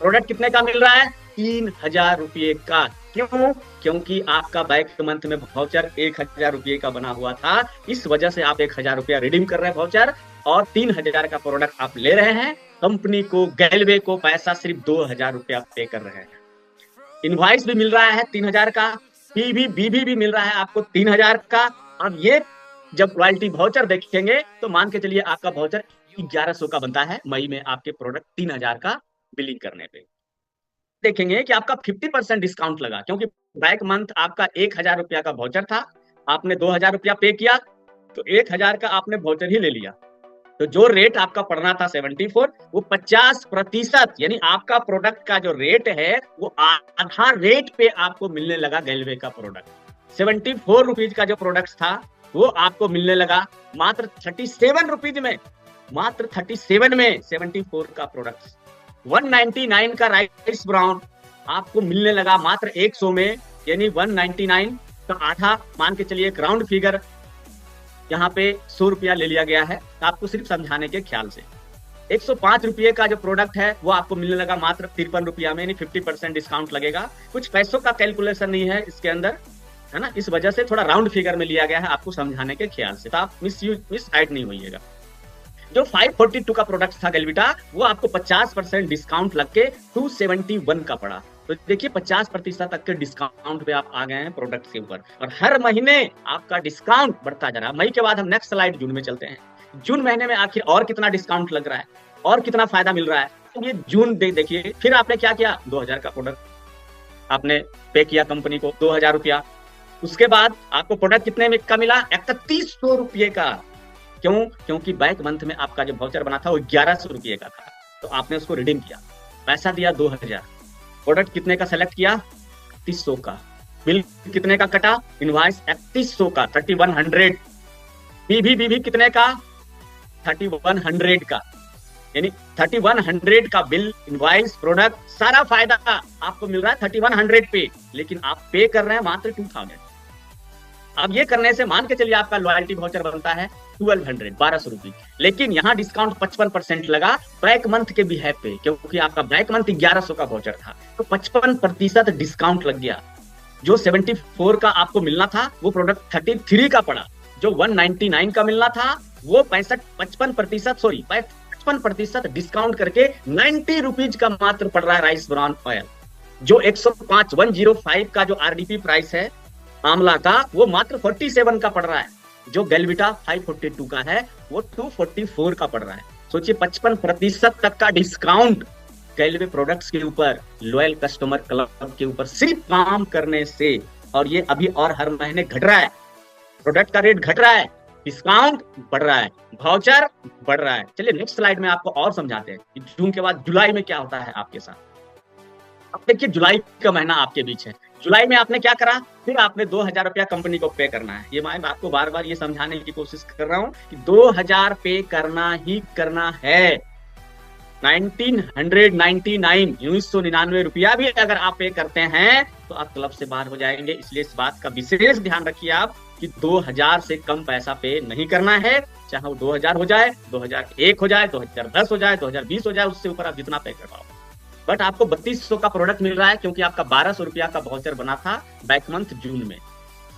प्रोडक्ट कितने का मिल रहा है? 3000 रुपये का। क्यों? क्योंकि आपका बैक मंथ में वाउचर 1000 रुपये का बना हुआ था, इस वजह से आप 1000 रुपया रिडीम कर रहे हैं वाउचर और 3000 का प्रोडक्ट आप ले रहे हैं। कंपनी को गैलवे को पैसा सिर्फ 2000 रुपया पे कर रहे हैं। इनवॉइस भी मिल रहा है 3000 का, पीवी बीबी भी मिल रहा है आपको 3000 का। अब ये जब रॉयल्टी वाउचर देखेंगे तो मान के चलिए आपका वाउचर 1100 का बनता है मई में आपके प्रोडक्ट 3000 का बिलिंग करने पे। देखेंगे कि आपका 50% डिस्काउंट लगा, क्योंकि बैक मंथ आपका 1000 रुपया का वाउचर था, आपने 2000 रुपया पे किया तो 1000 का आपने वाउचर ही ले लिया। तो जो रेट आपका पड़ना था 74, वो 50% यानी आपका प्रोडक्ट का जो रेट है वो आधा रेट पे आपको मिलने लगा। गैलवे का प्रोडक्ट 74 रुपीज का जो प्रोडक्ट था वो आपको मिलने लगा मात्र 37 रुपीज में। मात्र 37 में 74 का प्रोडक्ट। 199 का राइस ब्राउन आपको मिलने लगा मात्र 100 में, यानी 199 का आधा मान के चलिए, राउंड फिगर यहाँ पे 100 रुपया ले लिया गया है आपको सिर्फ समझाने के ख्याल से। 105 रुपये का जो प्रोडक्ट है वो आपको मिलने लगा मात्र 53 रुपया में, यानी 50% डिस्काउंट लगेगा। कुछ पैसों का कैलकुलेशन नहीं है इसके अंदर, है ना, इस वजह से थोड़ा राउंड फिगर में लिया गया है आपको समझाने के ख्याल से, तो आप मिस हाइड नहीं होइएगा। जो 542 का प्रोडक्ट था गैलविटा, वो आपको 50% डिस्काउंट लग के 271 का पड़ा। तो देखिए 50% तक के डिस्काउंट पे आप आ गए हैं प्रोडक्ट के ऊपर, और हर महीने आपका डिस्काउंट बढ़ता जा रहा है। मई के बाद हम नेक्स्ट स्लाइड जून में चलते हैं। जून महीने में आखिर और कितना डिस्काउंट लग रहा है और कितना फायदा मिल रहा है, तो ये जून देखिए। फिर आपने क्या किया, 2000 का प्रोडक्ट आपने पे किया कंपनी को, 2000 रुपया। उसके बाद आपको प्रोडक्ट कितने में का मिला, 3100 रुपये का। क्यों? क्योंकि बैक मंथ में आपका जो वाउचर बना था वो 1100 रुपये का था, तो आपने उसको रिडीम किया, पैसा दिया 2000, प्रोडक्ट कितने का सेलेक्ट किया, 3100 का। बिल कितने का कटा, इनवॉइस 3100 का, 3100। बीबी कितने का, 3100 का, यानी 3100 का बिल, इनवॉइस, प्रोडक्ट, सारा फायदा आपको मिल रहा है 3100 पे, लेकिन आप पे कर रहे हैं मात्र 2000। अब ये करने से मान के चलिए आपका लॉयल्टी वाउचर बनता है 1200 रुपये, लेकिन यहाँ डिस्काउंट 55% लगा बैक मंथ के बिहेव पे, क्योंकि आपका बैक मंथ 1100 का वाउचर था, तो 55% डिस्काउंट लग गया। जो 74 का आपको मिलना था वो प्रोडक्ट 33 का पड़ा, जो 199 का मिलना था वो 55% डिस्काउंट करके 90 रुपीज का मात्र पड़ रहा है राइस ब्राउन ऑयल। जो 105 का जो आरडीपी प्राइस है आंवला का, वो मात्र 47 का पड़ रहा है। जो गैलविटा 542 का है वो 244 का पड़ रहा है। सोचिए 55% तक का डिस्काउंट गैलवे प्रोडक्ट्स के ऊपर, लॉयल कस्टमर क्लब के ऊपर सिर्फ काम करने से। और ये अभी और हर महीने घट रहा है, प्रोडक्ट का रेट घट रहा है, डिस्काउंट बढ़ रहा है, वाउचर बढ़ रहा है। चलिए नेक्स्ट स्लाइड में आपको और समझाते हैं कि जून के बाद जुलाई में क्या होता है आपके साथ। अब देखिए जुलाई का महीना आपके बीच है। जुलाई में आपने क्या करा, फिर आपने 2000 रुपया कंपनी को पे करना है। ये मैं आपको बार बार ये समझाने की कोशिश कर रहा हूं कि 2000 पे करना ही करना है। 1999 रुपया भी अगर आप पे करते हैं तो आप क्लब से बाहर हो जाएंगे। इसलिए इस बात का विशेष ध्यान रखिए आप कि 2000 से कम पैसा पे नहीं करना है, चाहे वो 2000 हो जाए, 2001 हो जाए, 2010 हो जाए, 2020 हो जाए, उससे ऊपर आप जितना पे कर पाओ। बट आपको 3200 का प्रोडक्ट मिल रहा है क्योंकि आपका 1200 रुपया का वाउचर बना था बैक मंथ जून में।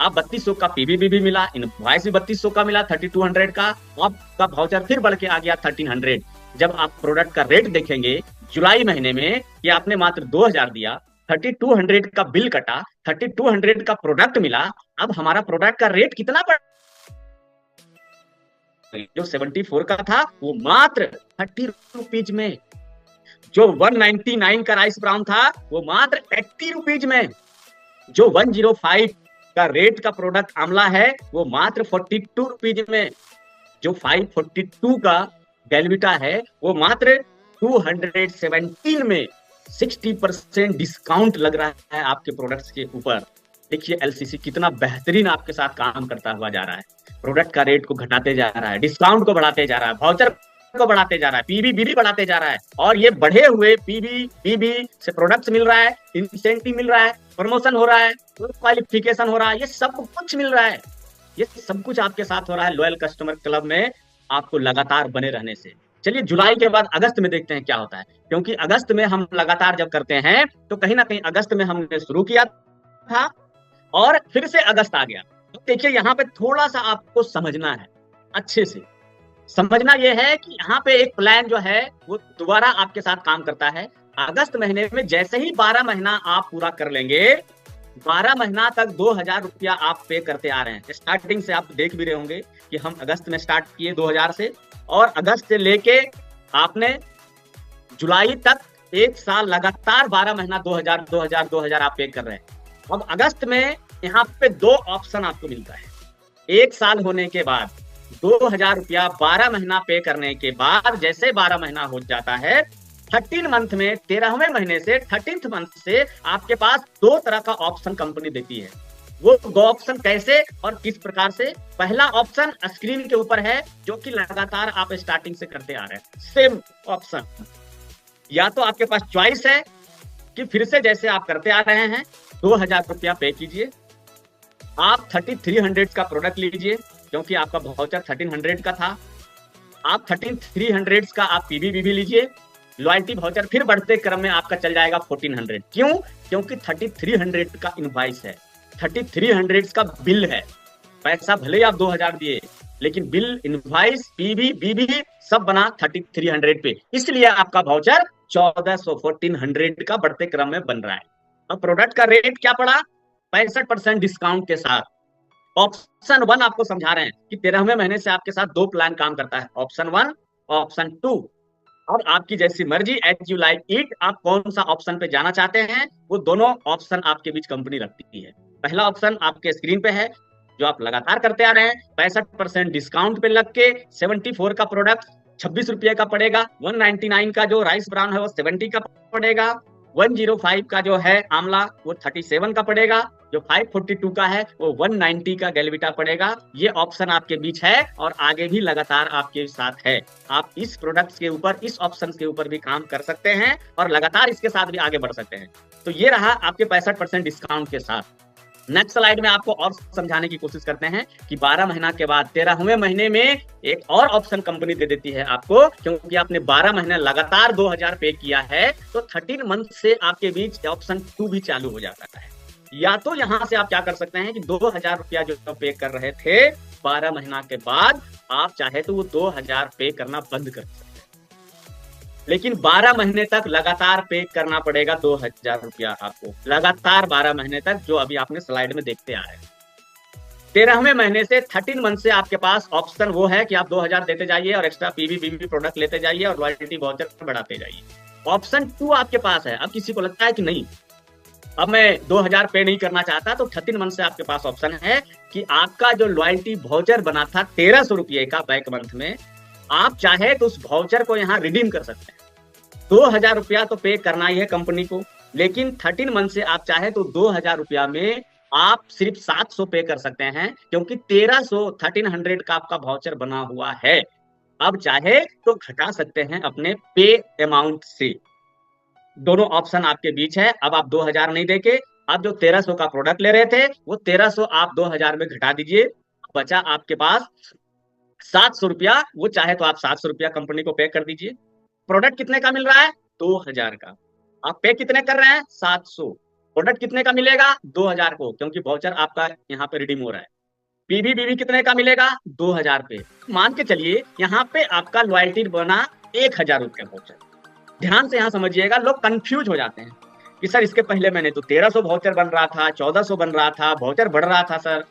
आप 3200 का पीबीबी भी मिला, इनवॉइस भी 3200 का मिला, 3200 का, आपका वाउचर फिर बढ़ के आ गया 1300। जब आप प्रोडक्ट का रेट देखेंगे जुलाई महीने में कि आपने मात्र 2000 दिया, 3200 का बिल कटा, 3200 का प्रोडक्ट मिला, अब हमारा प्रोडक्ट का रेट कितना पड़ा, जो 74 का था वो मात्र 30 रुपीज में, जो 199 का राइस ब्राउन था वो मात्र 80 रुपीज में, जो 105 का रेट का प्रोडक्ट आंवला है वो मात्र 42 रुपीज में, जो 542 का गैलविटा है वो मात्र 217 में। 60% डिस्काउंट लग रहा है आपके प्रोडक्ट्स के ऊपर। देखिए एलसीसी कितना बेहतरीन आपके साथ काम करता हुआ जा रहा है, प्रोडक्ट का रेट को घटाते जा रहा है, डिस्काउंट को बढ़ाते जा रहा है, वाउचर को बढ़ाते जा रहा है, पीबीबी बढ़ाते जा रहा है, और ये बढ़े हुए पीबी से प्रोडक्ट्स मिल रहा है, इंसेंटिव मिल रहा है, प्रमोशन हो रहा है, क्वालिफिकेशन हो रहा है, ये सब कुछ मिल रहा है। ये सब कुछ आपके साथ हो रहा है लॉयल कस्टमर क्लब में आपको लगातार बने रहने से। चलिए जुलाई के बाद अगस्त में देखते हैं क्या होता है, क्योंकि अगस्त में हम लगातार जब करते हैं तो कहीं ना कहीं अगस्त में हमने शुरू किया था और फिर से अगस्त आ गया। तो देखिए यहाँ पे थोड़ा सा आपको समझना है, अच्छे से समझना यह है कि यहाँ पे एक प्लान जो है वो दोबारा आपके साथ काम करता है। अगस्त महीने में जैसे ही 12 महीना आप पूरा कर लेंगे, 12 महीना तक 2000 रुपया आप पे करते आ रहे हैं। स्टार्टिंग से आप देख भी रहे होंगे कि हम अगस्त में स्टार्ट किए 2000 से, और अगस्त से लेके आपने जुलाई तक एक साल लगातार 12 महीना 2000 आप पे कर रहे हैं। अब अगस्त में यहाँ पे 2 ऑप्शन आपको मिलता है। एक साल होने के बाद 2000 रुपया 12 महीना पे करने के बाद जैसे 12 महीना हो जाता है, 13 मंथ में 13वें महीने से 13th मंथ से आपके पास 2 तरह का ऑप्शन कंपनी देती है। वो 2 ऑप्शन कैसे और किस प्रकार से? पहला ऑप्शन स्क्रीन के ऊपर है जो कि लगातार आप स्टार्टिंग से करते आ रहे हैं। सेम ऑप्शन, या तो आपके पास चॉइस है कि फिर से जैसे आप करते आ रहे हैं 2000 रुपया पे कीजिए, आप 3300 का प्रोडक्ट लीजिए क्योंकि आपका वाउचर 1300 का था, आप 13300 का आप पीबीबीबी लीजिए, लॉयल्टी वाउचर फिर बढ़ते क्रम में आपका चल जाएगा 1400। क्यों? क्योंकि 3300 का इनवॉइस है, 3300 का बिल है। पैसा भले ही आप 2000 दिए, लेकिन बिल, इनवॉइस, पीबी, बीबी सब बना 3300 पे, इसलिए आपका वाउचर 1400 का बढ़ते क्रम में बन रहा है। अब प्रोडक्ट का रेट क्या पड़ा? 65% डिस्काउंट के साथ। ऑप्शन 1 आपको समझा रहे हैं कि 13वें महीने से आपके साथ 2 प्लान काम करता है, ऑप्शन 1, ऑप्शन 2। और आपकी जैसी मर्जी, एज यू लाइक इट, आप कौन सा ऑप्शन पे जाना चाहते हैं, वो दोनों ऑप्शन आपके बीच कंपनी रखती है। पहला ऑप्शन आपके स्क्रीन पे है, जो आप लगातार करते आ रहे हैं, 65% डिस्काउंट पे लग के 74 का प्रोडक्ट 26 रुपये का पड़ेगा, 199 का जो राइस ब्राउन है वो 70 का पड़ेगा, 105 का जो है आमला वो 37 का पड़ेगा, जो 542 का है वो 190 का गैलविटा पड़ेगा। ये ऑप्शन आपके बीच है और आगे भी लगातार आपके साथ है। आप इस प्रोडक्ट्स के ऊपर, इस ऑप्शन के ऊपर भी काम कर सकते हैं और लगातार इसके साथ भी आगे बढ़ सकते हैं। तो ये रहा आपके 65% डिस्काउंट के साथ। नेक्स्ट स्लाइड में आपको और समझाने की कोशिश करते हैं कि 12 महीना के बाद 13वें महीने में एक और ऑप्शन कंपनी दे देती है आपको, क्योंकि आपने 12 महीने लगातार 2000 पे किया है, तो 13 मंथ से आपके बीच ऑप्शन 2 भी चालू हो जाता है। या तो यहां से आप क्या कर सकते हैं कि 2000 रुपया जो पे कर रहे थे 12 महीना के बाद, आप चाहे तो वो 2000 पे करना बंद कर सकते हैं, लेकिन 12 महीने तक लगातार पे करना पड़ेगा 2000 रुपया आपको, लगातार 12 महीने तक, जो अभी आपने स्लाइड में देखते आ रहे हैं। 13वें महीने से 13 मंथ से आपके पास ऑप्शन वो है कि आप 2000 देते जाइए और एक्स्ट्रा पीबीबीबी प्रोडक्ट लेते जाइए और लॉयल्टी वाउचर बढ़ाते जाइए। ऑप्शन 2 आपके पास है। अब किसी को लगता है कि नहीं, अब मैं 2000 पे नहीं करना चाहता, तो 13 मंथ से आपके पास ऑप्शन है कि आपका जो लॉयल्टी वाउचर बना था 1300 रुपये का बैक मंथ में, आप चाहे तो उस वाउचर को यहाँ रिडीम कर सकते हैं। 2000 रुपया तो पे करना ही है कंपनी को, लेकिन 13 मंथ से आप चाहे तो 2000 रुपया में आप सिर्फ 700 पे कर सकते हैं, क्योंकि 1300 का आपका वाउचर बना हुआ है। अब चाहे तो घटा सकते हैं अपने पे अमाउंट से। दोनों ऑप्शन आपके बीच है। अब आप 2000 नहीं देके, आप जो 1300 का प्रोडक्ट ले रहे थे वो 1300 आप 2000 में घटा दीजिए, बचा आपके पास 700 रुपया। वो चाहे तो आप 700 रुपया कंपनी को पे कर दीजिए। प्रोडक्ट कितने का मिल रहा है? 2000 का। आप पे कितने कर रहे हैं? 700। प्रोडक्ट कितने का मिलेगा? 2000 को, क्योंकि वाउचर आपका यहाँ पे रिडीम हो रहा है। पीबीबीबी कितने का मिलेगा? 2000 पे। मान के चलिए यहाँ पे आपका लॉयल्टी बना 1000 रुपया वाउचर। ध्यान से यहाँ समझिएगा, लोग कंफ्यूज हो जाते हैं कि सर इसके पहले मैंने तो 1300 वाउचर बन रहा था, 1400 बन रहा था, वाउचर बढ़ रहा था सर,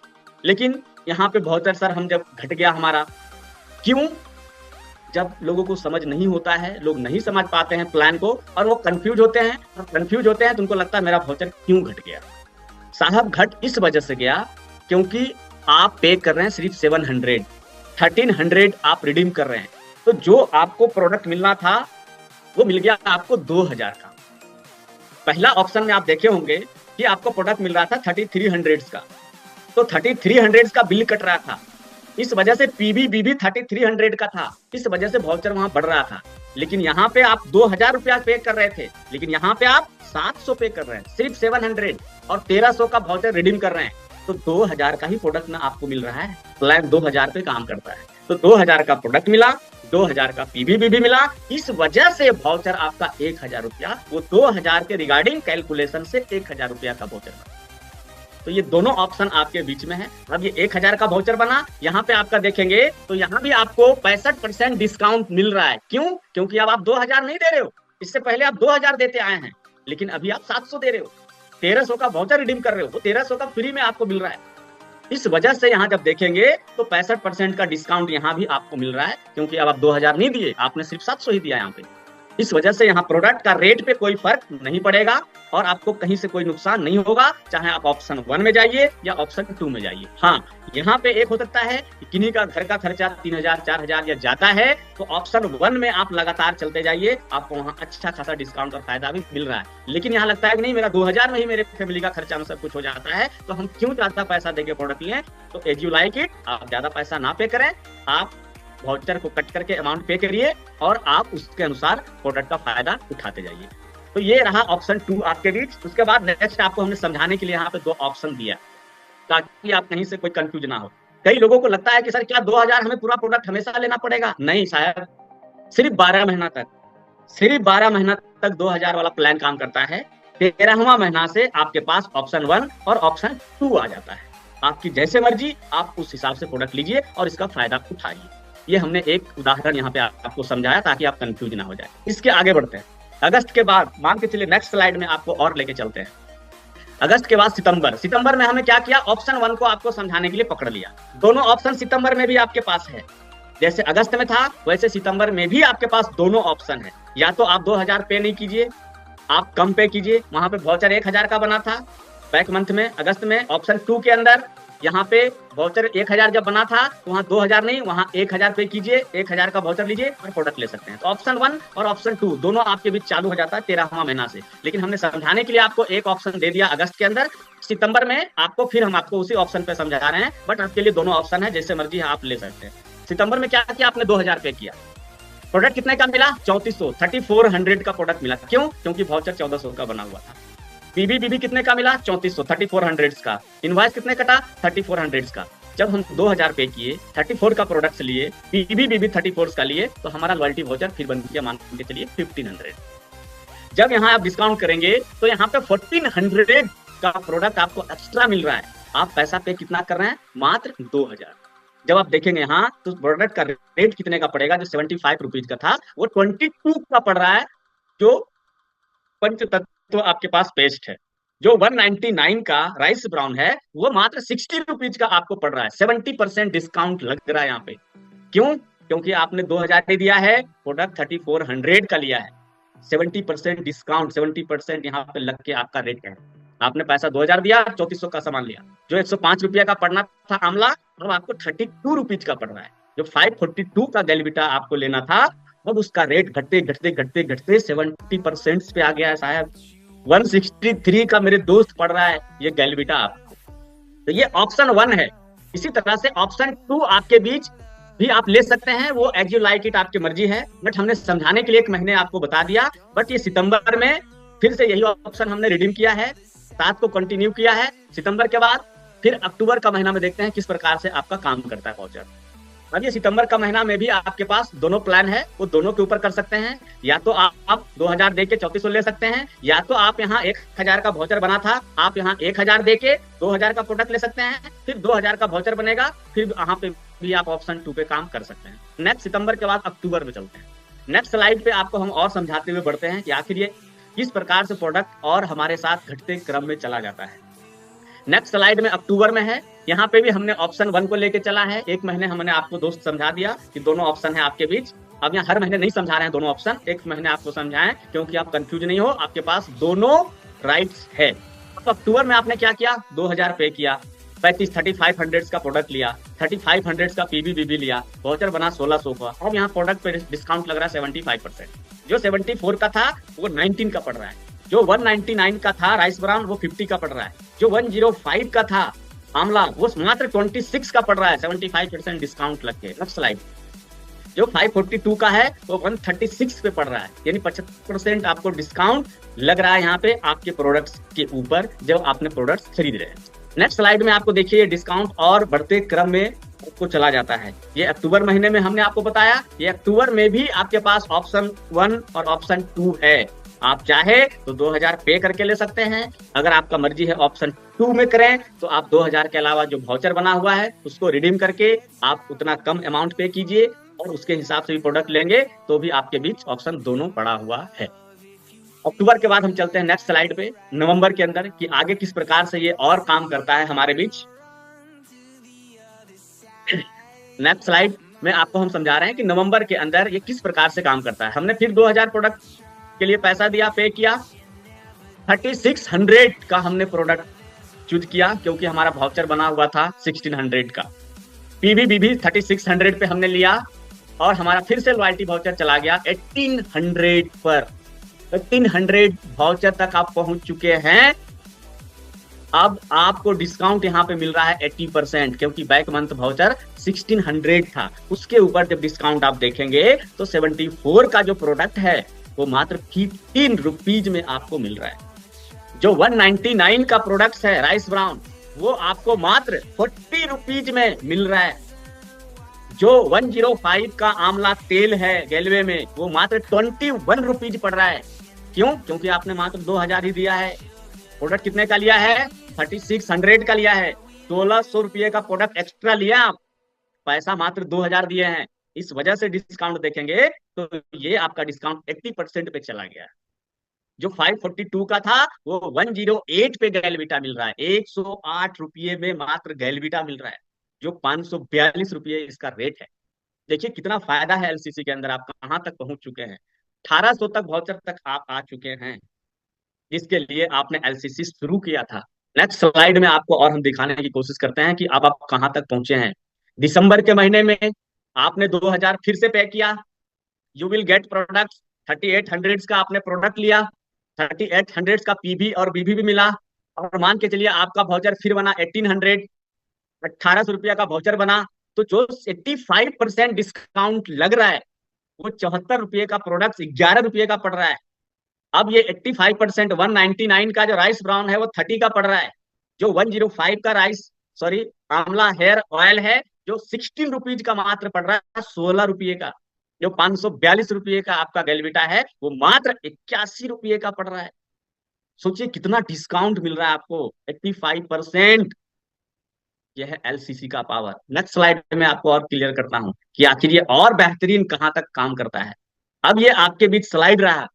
लेकिन यहाँ पे वाउचर सर हम जब घट गया हमारा। क्यों? जब लोगों को समझ नहीं होता है, लोग नहीं समझ पाते हैं प्लान को, और वो कंफ्यूज होते हैं, और कंफ्यूज होते हैं तो उनको लगता है मेरा वाउचर क्यों घट गया। साहब घट इस वजह से गया क्योंकि आप पे कर रहे हैं सिर्फ 700, 1300 आप रिडीम कर रहे हैं, तो जो आपको प्रोडक्ट मिलना था वो मिल गया आपको 2000 का। पहला ऑप्शन में आप देखे होंगे कि आपको प्रोडक्ट मिल रहा था 3300 का, तो 3300 का बिल कट रहा था, इस वजह से पीबीबीबी 3300 का था, इस वजह से वाउचर वहां बढ़ रहा था। लेकिन यहाँ पे आप 2000 रुपया पे कर रहे थे, लेकिन यहाँ पे आप 700 पे कर रहे हैं, सिर्फ 700 और 1300 का वाउचर रिडीम कर रहे हैं, तो 2000 का ही प्रोडक्ट ना आपको मिल रहा है। प्लान 2000 पे काम करता है, तो 2000 का प्रोडक्ट मिला, 2000 का पीबीबीबी मिला, इस वजह से वाउचर आपका 1000 रुपया, वो 2000 के रिगार्डिंग कैलकुलेशन से 1000 रुपया का वाउचर बना। तो ये दोनों ऑप्शन आपके बीच में है। अब ये 1000 का वाउचर बना, यहाँ पे आपका देखेंगे तो यहाँ भी आपको 65% डिस्काउंट मिल रहा है। क्यों? क्योंकि अब आप 2000 नहीं दे रहे हो, इससे पहले आप 2000 देते आए हैं, लेकिन अभी आप 700 दे रहे हो, 1300 का वाउचर रिडीम कर रहे हो, तो 1300 का फ्री में आपको मिल रहा है। इस वजह से यहाँ जब देखेंगे तो 65% का डिस्काउंट यहाँ भी आपको मिल रहा है, क्योंकि अब आप 2000 नहीं दिए, आपने सिर्फ 700 ही दिया यहाँ पे। इस वजह से यहाँ प्रोडक्ट का रेट पे कोई फर्क नहीं पड़ेगा और आपको कहीं से कोई नुकसान नहीं होगा, चाहे आप ऑप्शन 1 में जाइए या ऑप्शन 2 में जाइए। हाँ, यहाँ पे एक हो सकता है कि किन्हीं का घर का खर्चा 3000 4000 या जाता है, तो ऑप्शन 1 में आप लगातार चलते जाइए, आपको वहाँ अच्छा खासा डिस्काउंट और फायदा भी मिल रहा है। लेकिन यहाँ लगता है कि नहीं, मेरा 2000 में ही मेरे फैमिली का खर्चा में सब कुछ हो जाता है, तो हम क्यों ज्यादा पैसा देके प्रोडक्ट लें। तो एज यू लाइक इट, आप ज्यादा पैसा ना पे करें, आप वाउचर को कट करके अमाउंट पे करिए और आप उसके अनुसार प्रोडक्ट का फायदा उठाते जाइए। तो ये रहा ऑप्शन 2 आपके बीच। उसके बाद नेक्स्ट आपको हमने समझाने के लिए यहाँ पे 2 ऑप्शन दिया, ताकि आप कहीं से कोई कंफ्यूज ना हो। कई लोगों को लगता है कि सर क्या 2000 हमें पूरा प्रोडक्ट हमेशा लेना पड़ेगा? नहीं साहब, सिर्फ 12 महीना तक, सिर्फ 12 महीना तक 2000 वाला प्लान काम करता है। 13वां महीना से आपके पास ऑप्शन 1 और ऑप्शन 2 आ जाता है। आपकी जैसे मर्जी आप उस हिसाब से प्रोडक्ट लीजिए और इसका फायदा उठाइए। ये हमने एक उदाहरण यहाँ पे आपको समझाया ताकि आप कंफ्यूज ना हो जाए। इसके आगे बढ़ते हैं। अगस्त के बाद मान के चलिए, नेक्स्ट स्लाइड में आपको और लेके चलते हैं। अगस्त के बाद सितंबर। सितंबर में हमें क्या किया? ऑप्शन 1 को आपको समझाने के लिए पकड़ लिया। दोनों ऑप्शन सितंबर में भी आपके पास है, जैसे अगस्त में था वैसे सितंबर में भी आपके पास दोनों ऑप्शन है। या तो आप 2000 पे नहीं कीजिए, आप कम पे कीजिए। वहां पे वाउचर 1000 का बना था बैक मंथ में, अगस्त में। ऑप्शन 2 के अंदर यहाँ पे वाउचर 1000 जब बना था तो वहाँ 2000 नहीं, वहाँ 1000 पे कीजिए, 1000 का वाउचर लीजिए और प्रोडक्ट ले सकते हैं। तो ऑप्शन 1 और ऑप्शन 2 दोनों आपके बीच चालू हो जाता है 13वां महीना से। लेकिन हमने समझाने के लिए आपको एक ऑप्शन दे दिया अगस्त के अंदर। सितंबर में आपको फिर हम आपको उसी ऑप्शन पे समझा रहे हैं, बट आपके लिए दोनों ऑप्शन है, जैसे मर्जी आप ले सकते हैं। सितंबर में क्या किया आपने? 2000 पे किया। प्रोडक्ट कितने का मिला? 3400, 3400 का प्रोडक्ट मिला। क्यों? क्योंकि वाउचर 1400 का बना हुआ था। बीबी कितने का मिला? 3400, 3400 का। इनवॉइस कितने कटा? 3400 का। जब हम 2000 पे किए, 34 का प्रोडक्ट लिए, बीबी 34 का लिए, तो हमारा लॉयल्टी वाउचर फिर बन गया, मान के चलिए 1500। जब यहाँ आप डिस्काउंट करेंगे तो यहाँ पे 1400 का प्रोडक्ट आपको एक्स्ट्रा मिल रहा है। आप पैसा पे कितना कर रहे हैं? मात्र 2000। जब आप देखेंगे यहाँ तो प्रोडक्ट का रेट कितने का पड़ेगा? जो 75 रुपीज का था वो 22 का पड़ रहा है। जो पंचतत्व आपके पास पेस्ट है, जो 199 का राइस ब्राउन है, वो मात्र 60 रुपीज का आपको पड़ रहा है। 70% डिस्काउंट लग रहा है यहाँ पे। क्यों? क्योंकि आपने 2000 दे दिया है, प्रोडक्ट 3400 का लिया है। 70% डिस्काउंट, 70% यहाँ पे लग के आपका रेट है। आपने पैसा 2000 दिया, 3400 का सामान लिया। जो 105 रुपया का पड़ना था आमला, अब आपको 32 रुपीज का पड़ रहा है। जो 542 का गैलविटा आपको लेना था, अब उसका रेट घटते घटते घटते घटते 70% पे आ गया है साहब। 163 का मेरे दोस्त पड़ रहा है ये गैलविटा आपको। तो ये ऑप्शन 1 है। इसी तरह से ऑप्शन 2 आपके बीच भी आप ले सकते हैं, वो एज यू लाइक इट, आपकी मर्जी है। बट हमने समझाने के लिए 1 महीने आपको बता दिया। बट ये सितंबर में फिर से यही ऑप्शन हमने रिडीम किया है, 7 को कंटिन्यू किया है। सितंबर के बाद फिर अक्टूबर का महीना में देखते हैं किस प्रकार से आपका काम करता है वाउचर। अब ये सितंबर का महीना में भी आपके पास दोनों प्लान है, वो दोनों के ऊपर कर सकते हैं। या तो आप 2000 दे के 3400 ले सकते हैं, या तो आप यहाँ 1000 का वाउचर बना था, आप यहाँ 1000 दे के 2000 का प्रोडक्ट ले सकते हैं। फिर 2000 का वाउचर बनेगा, फिर यहाँ पे भी आप ऑप्शन 2 पे काम कर सकते हैं। नेक्स्ट सितंबर के बाद अक्टूबर में चलते हैं। नेक्स्ट स्लाइड पे आपको हम और समझाते हुए बढ़ते हैं कि आखिर ये किस प्रकार से प्रोडक्ट और हमारे साथ घटते क्रम में चला जाता है। नेक्स्ट स्लाइड में अक्टूबर में है। यहाँ पे भी हमने ऑप्शन 1 को लेके चला है। 1 महीने हमने आपको दोस्त समझा दिया कि दोनों ऑप्शन है आपके बीच। अब यहाँ हर महीने नहीं समझा रहे हैं दोनों ऑप्शन, 1 महीने आपको समझाएं क्योंकि आप कंफ्यूज नहीं हो, आपके पास दोनों राइट्स है। अब अक्टूबर में आपने क्या किया? 2000 पे किया, 3500 का प्रोडक्ट लिया, 3500 का पीबी लिया, वाउचर बना 1600 का। अब यहाँ प्रोडक्ट पे डिस्काउंट लग रहा है 75%। जो 74 का था वो 19 का पड़ रहा है। जो 199 का था राइस ब्राउन वो 50 का पड़ रहा है। जो 105 का था आमला वो मात्र 26 का पड़ रहा है, 75% डिस्काउंट लग के। Next slide. जो 542 का है वो 136 पे पड़ रहा है, यानी 75% आपको डिस्काउंट लग रहा है यहाँ पे आपके प्रोडक्ट्स के ऊपर जब आपने प्रोडक्ट्स खरीद रहे हैं। नेक्स्ट स्लाइड में आपको देखिए डिस्काउंट और बढ़ते क्रम में आपको चला जाता है। ये अक्टूबर महीने में हमने आपको बताया। ये अक्टूबर में भी आपके पास ऑप्शन 1 और ऑप्शन 2 है। आप चाहे तो 2000 पे करके ले सकते हैं। अगर आपका मर्जी है ऑप्शन 2 में करें तो आप 2000 के अलावा जो वाउचर बना हुआ है उसको रिडीम करके आप उतना कम अमाउंट पे कीजिए और उसके हिसाब से भी प्रोडक्ट लेंगे तो भी आपके बीच ऑप्शन दोनों पड़ा हुआ है। अक्टूबर के बाद हम चलते हैं नेक्स्ट स्लाइड पे, नवंबर के अंदर, कि आगे किस प्रकार से ये और काम करता है हमारे बीच। नेक्स्ट स्लाइड में आपको हम समझा रहे हैं कि नवंबर के अंदर ये किस प्रकार से काम करता है। हमने फिर 2000 प्रोडक्ट के लिए पैसा दिया, पे किया। 3600 का हमने प्रोडक्ट चूज किया क्योंकि हमारा वाउचर बना हुआ था 1600 का। पीबी 3600 पे हमने लिया और हमारा फिर से लॉयल्टी वाउचर चला गया 1800 पर। 1800 वाउचर तक आप पहुंच चुके हैं। अब आपको डिस्काउंट यहाँ पे मिल रहा है 80%, क्योंकि बैक मंथ वाउचर 1600 था। उसके ऊपर जब डिस्काउंट आप देखेंगे तो 74 का जो प्रोडक्ट है वो मात्र 15 रुपीज में आपको मिल रहा है। जो 199 का प्रोडक्ट है राइस ब्राउन वो आपको मात्र 40 रुपीज में मिल रहा है। जो 105 का आंवला तेल है गैलवे में, वो मात्र 21 रुपीज पड़ रहा है। क्यों? क्योंकि आपने मात्र 2000 ही दिया है। प्रोडक्ट कितने का लिया है? 3600 का लिया है। 1600 रुपये का प्रोडक्ट एक्स्ट्रा लिया आप, पैसा मात्र 2000 दिए हैं। इस वजह से डिस्काउंट देखेंगे तो ये आपका डिस्काउंट 80% पे चला गया। जो 542 का था वो 108 पे गैलविटा मिल रहा है। 108 रुपये में मात्र गैलविटा मिल रहा है, जो 542 रुपये इसका रेट है। देखिए कितना फायदा है एलसीसी के अंदर, आप कहां तक पहुंच चुके हैं। 1800 तक वाउचर तक आप आ चुके हैं, जिसके लिए आपने एलसीसी शुरू किया था। नेक्स्ट स्लाइड में आपको और हम दिखाने की कोशिश करते हैं कि अब आप कहां तक पहुंचे हैं। दिसंबर के महीने में आपने 2000 फिर से पे किया। यू विल गेट प्रोडक्ट 3800 का आपने प्रोडक्ट लिया। 3800 का पीबी और बीबी भी मिला। और मान के चलिए आपका वाउचर फिर बना 1800, 1800 रुपया का वाउचर बना। तो जो 85% डिस्काउंट लग रहा है, वो 74 रुपये का प्रोडक्ट 11 रुपये का पड़ रहा है। अब ये 85% 199 का जो राइस ब्राउन है वो 30 का पड़ रहा है। जो 105 का राइस, सॉरी, आंवला हेयर ऑयल है, जो 16 रुपीज का मात्र पड़ रहा है, 16 रुपये का। जो 542 रुपये का आपका गैलविटा है, वो मात्र 81 रुपये का पड़ रहा है। सोचिए कितना डिस्काउंट मिल रहा है आपको, 85%। यह है एलसीसी का पावर। नेक्स्ट स्लाइड में आपको और क्लियर करता हूं कि आखिर ये और बेहतरीन कहां तक काम करता है। अब ये आपके बीच स्लाइड रहा।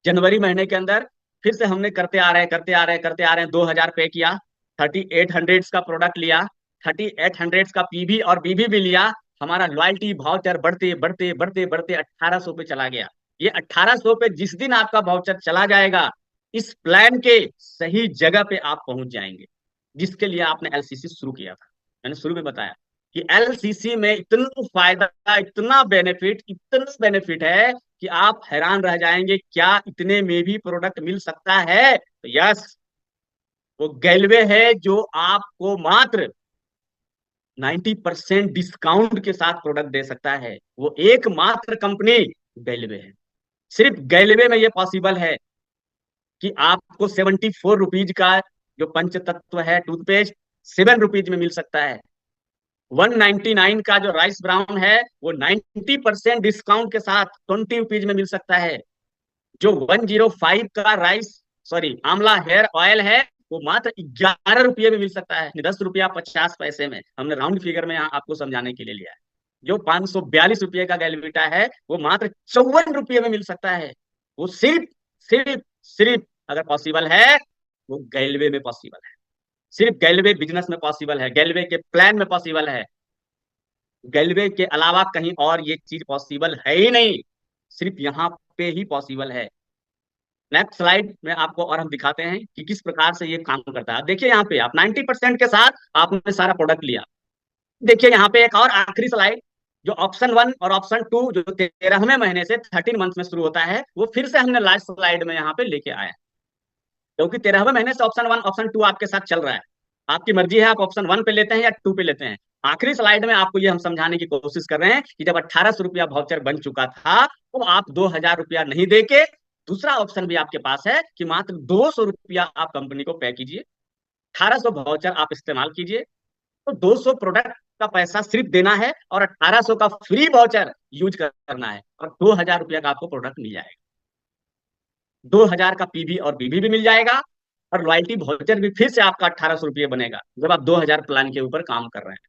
जनवरी महीने के अंदर फिर से हमने करते आ रहे हैं 2000 पे किया। 3800 का प्रोडक्ट लिया। 3800 का पीवी और बीबी भी लिया। हमारा लॉयल्टी वाउचर बढ़ते बढ़ते बढ़ते बढ़ते 1800 पे चला गया। ये 1800 पे जिस दिन आपका वाउचर चला जाएगा, इस प्लान के सही जगह पे आप पहुंच जाएंगे, जिसके लिए आपने एलसीसी शुरू किया था। मैंने शुरू में बताया कि एलसीसी में इतना फायदा, इतना बेनिफिट है कि आप हैरान रह जाएंगे, क्या इतने में भी प्रोडक्ट मिल सकता है? तो यस, वो गैलवे है जो आपको मात्र 90% डिस्काउंट के साथ प्रोडक्ट दे सकता है। वो एकमात्र कंपनी गैलवे है। सिर्फ गैलवे में ये पॉसिबल है कि आपको 74 रुपीज का जो पंच तत्व है टूथपेस्ट 7 रुपीज में मिल सकता है। 199 का जो राइस ब्राउन है वो 90% डिस्काउंट के साथ 20 रुपीज में मिल सकता है। जो 105 का राइस, सॉरी, आंवला हेयर ऑयल है, वो मात्र 11 रुपये में मिल सकता है। 10 रुपया 50 पैसे में, हमने राउंड फिगर में यहाँ आपको समझाने के लिए लिया है। जो 542 रुपये का गैलविटा है, वो मात्र 54 रुपये में मिल सकता है। वो सिर्फ सिर्फ सिर्फ अगर पॉसिबल है, वो गैलवे में पॉसिबल है। सिर्फ गैलवे बिजनेस में पॉसिबल है, गैलवे के प्लान में पॉसिबल है। गैलवे के अलावा कहीं और ये चीज पॉसिबल है ही नहीं, सिर्फ यहाँ पे ही पॉसिबल है। नेक्स्ट स्लाइड में आपको और हम दिखाते हैं कि किस प्रकार से ये काम करता है। देखिए यहाँ पे आप 90% के साथ आपने सारा प्रोडक्ट लिया। देखिए यहाँ पे एक और आखिरी स्लाइड, जो ऑप्शन 1 और ऑप्शन 2 जो 13वें महीने से 13 मंथ में शुरू होता है, वो फिर से हमने लास्ट स्लाइड में यहाँ पे लेके आए हैं। क्योंकि 13वें महीने से ऑप्शन 1 ऑप्शन 2 आपके साथ चल रहा है। आपकी मर्जी है, आप ऑप्शन 1 पे लेते हैं या 2 पे लेते हैं। आखिरी स्लाइड में आपको ये हम समझाने की कोशिश कर रहे हैं कि जब 1800 रुपया वाउचर बन चुका था, तो आप 2000 रुपया नहीं देके दूसरा ऑप्शन भी आपके पास है कि मात्र 200 रुपया आप कंपनी को पे कीजिए, 1800 वाउचर आप इस्तेमाल कीजिए। तो 200 प्रोडक्ट का पैसा सिर्फ देना है और 1800 का फ्री वाउचर यूज करना है, और 2000 रुपया का आपको प्रोडक्ट मिल जाएगा। 2000 का पीबी और बीबी भी मिल जाएगा, और लॉयल्टी वाउचर भी फिर से आपका 1800 रुपये बनेगा जब आप 2000 प्लान के ऊपर काम कर रहे हैं।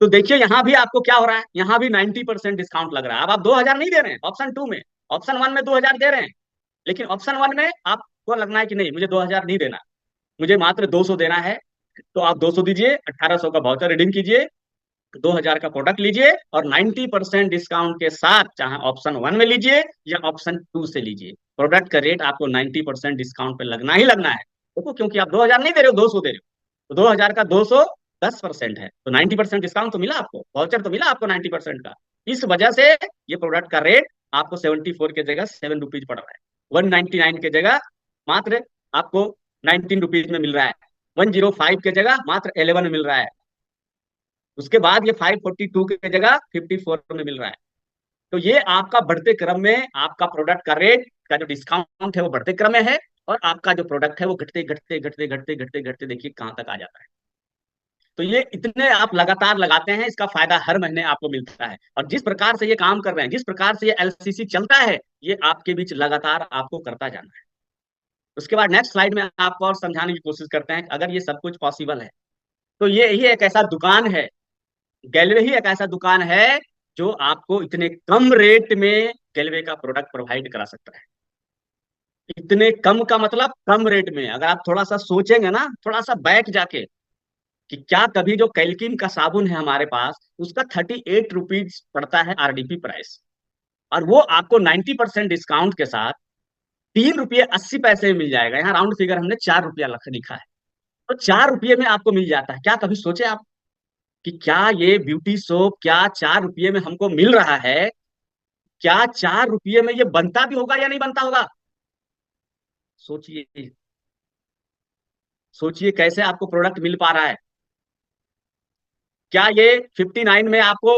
तो देखिए यहाँ भी आपको क्या हो रहा है, यहाँ भी 90% डिस्काउंट लग रहा है। अब आप 2000 नहीं दे रहे हैं ऑप्शन 2 में, ऑप्शन 1 में 2000 दे रहे हैं, लेकिन ऑप्शन 1 में आपको लगना है कि नहीं, मुझे 2000 नहीं देना, मुझे मात्र 200 देना है। तो आप 200 दीजिए, 1800 का वाउचर रिडीम कीजिए, 2000 का प्रोडक्ट लीजिए, और 90% डिस्काउंट के साथ चाहे ऑप्शन 1 में लीजिए या ऑप्शन 2 से लीजिए, प्रोडक्ट का रेट आपको 90% डिस्काउंट पे लगना ही लगना है। देखो, क्योंकि आप 2000 नहीं दे रहे हो, 200 दे रहे हो, तो 2000 का 200 10% है, तो 90% डिस्काउंट तो मिला आपको, वाउचर तो मिला आपको 90% का। इस वजह से ये प्रोडक्ट का रेट आपको 74 के जगह 7 रुपीज पड़ रहा है। 199 के जगह मात्र आपको 19 रुपीज में मिल रहा है। 105 के जगह मात्र 11 में मिल रहा है। उसके बाद ये 542 की जगह 54 में मिल रहा है। तो ये आपका बढ़ते क्रम में आपका प्रोडक्ट का रेट का जो डिस्काउंट है वो बढ़ते क्रम में है, और आपका जो प्रोडक्ट है वो घटते घटते घटते घटते घटते घटते देखिए कहाँ तक आ जाता है। तो ये इतने आप लगातार लगाते हैं, इसका फायदा हर महीने आपको मिलता है। और जिस प्रकार से ये काम कर रहे हैं, जिस प्रकार से ये एलसीसी चलता है, ये आपके बीच लगातार आपको करता जाना है। उसके बाद नेक्स्ट स्लाइड में आपको और समझाने की कोशिश करते हैं, अगर ये सब कुछ पॉसिबल है तो ये ही एक ऐसा दुकान है, गैलवे ही एक ऐसा दुकान है जो आपको इतने कम रेट में गैलवे का प्रोडक्ट प्रोवाइड करा सकता है। इतने कम का मतलब कम रेट में, अगर आप थोड़ा सा सोचेंगे ना, थोड़ा सा बैठ जाके, कि क्या कभी जो कैल्किन का साबुन है हमारे पास, उसका 38 रुपीज पड़ता है आरडीपी प्राइस, और वो आपको 90% डिस्काउंट के साथ 3 रुपये 80 पैसे में मिल जाएगा। यहाँ राउंड फिगर हमने 4 रुपया लिखा है, तो 4 रुपये में आपको मिल जाता है। क्या कभी सोचे आप कि क्या ये ब्यूटी सोप क्या 4 रुपये में हमको मिल रहा है, क्या 4 रुपये में ये बनता भी होगा या नहीं बनता होगा? सोचिए, सोचिए कैसे आपको प्रोडक्ट मिल पा रहा है। क्या ये 59 में आपको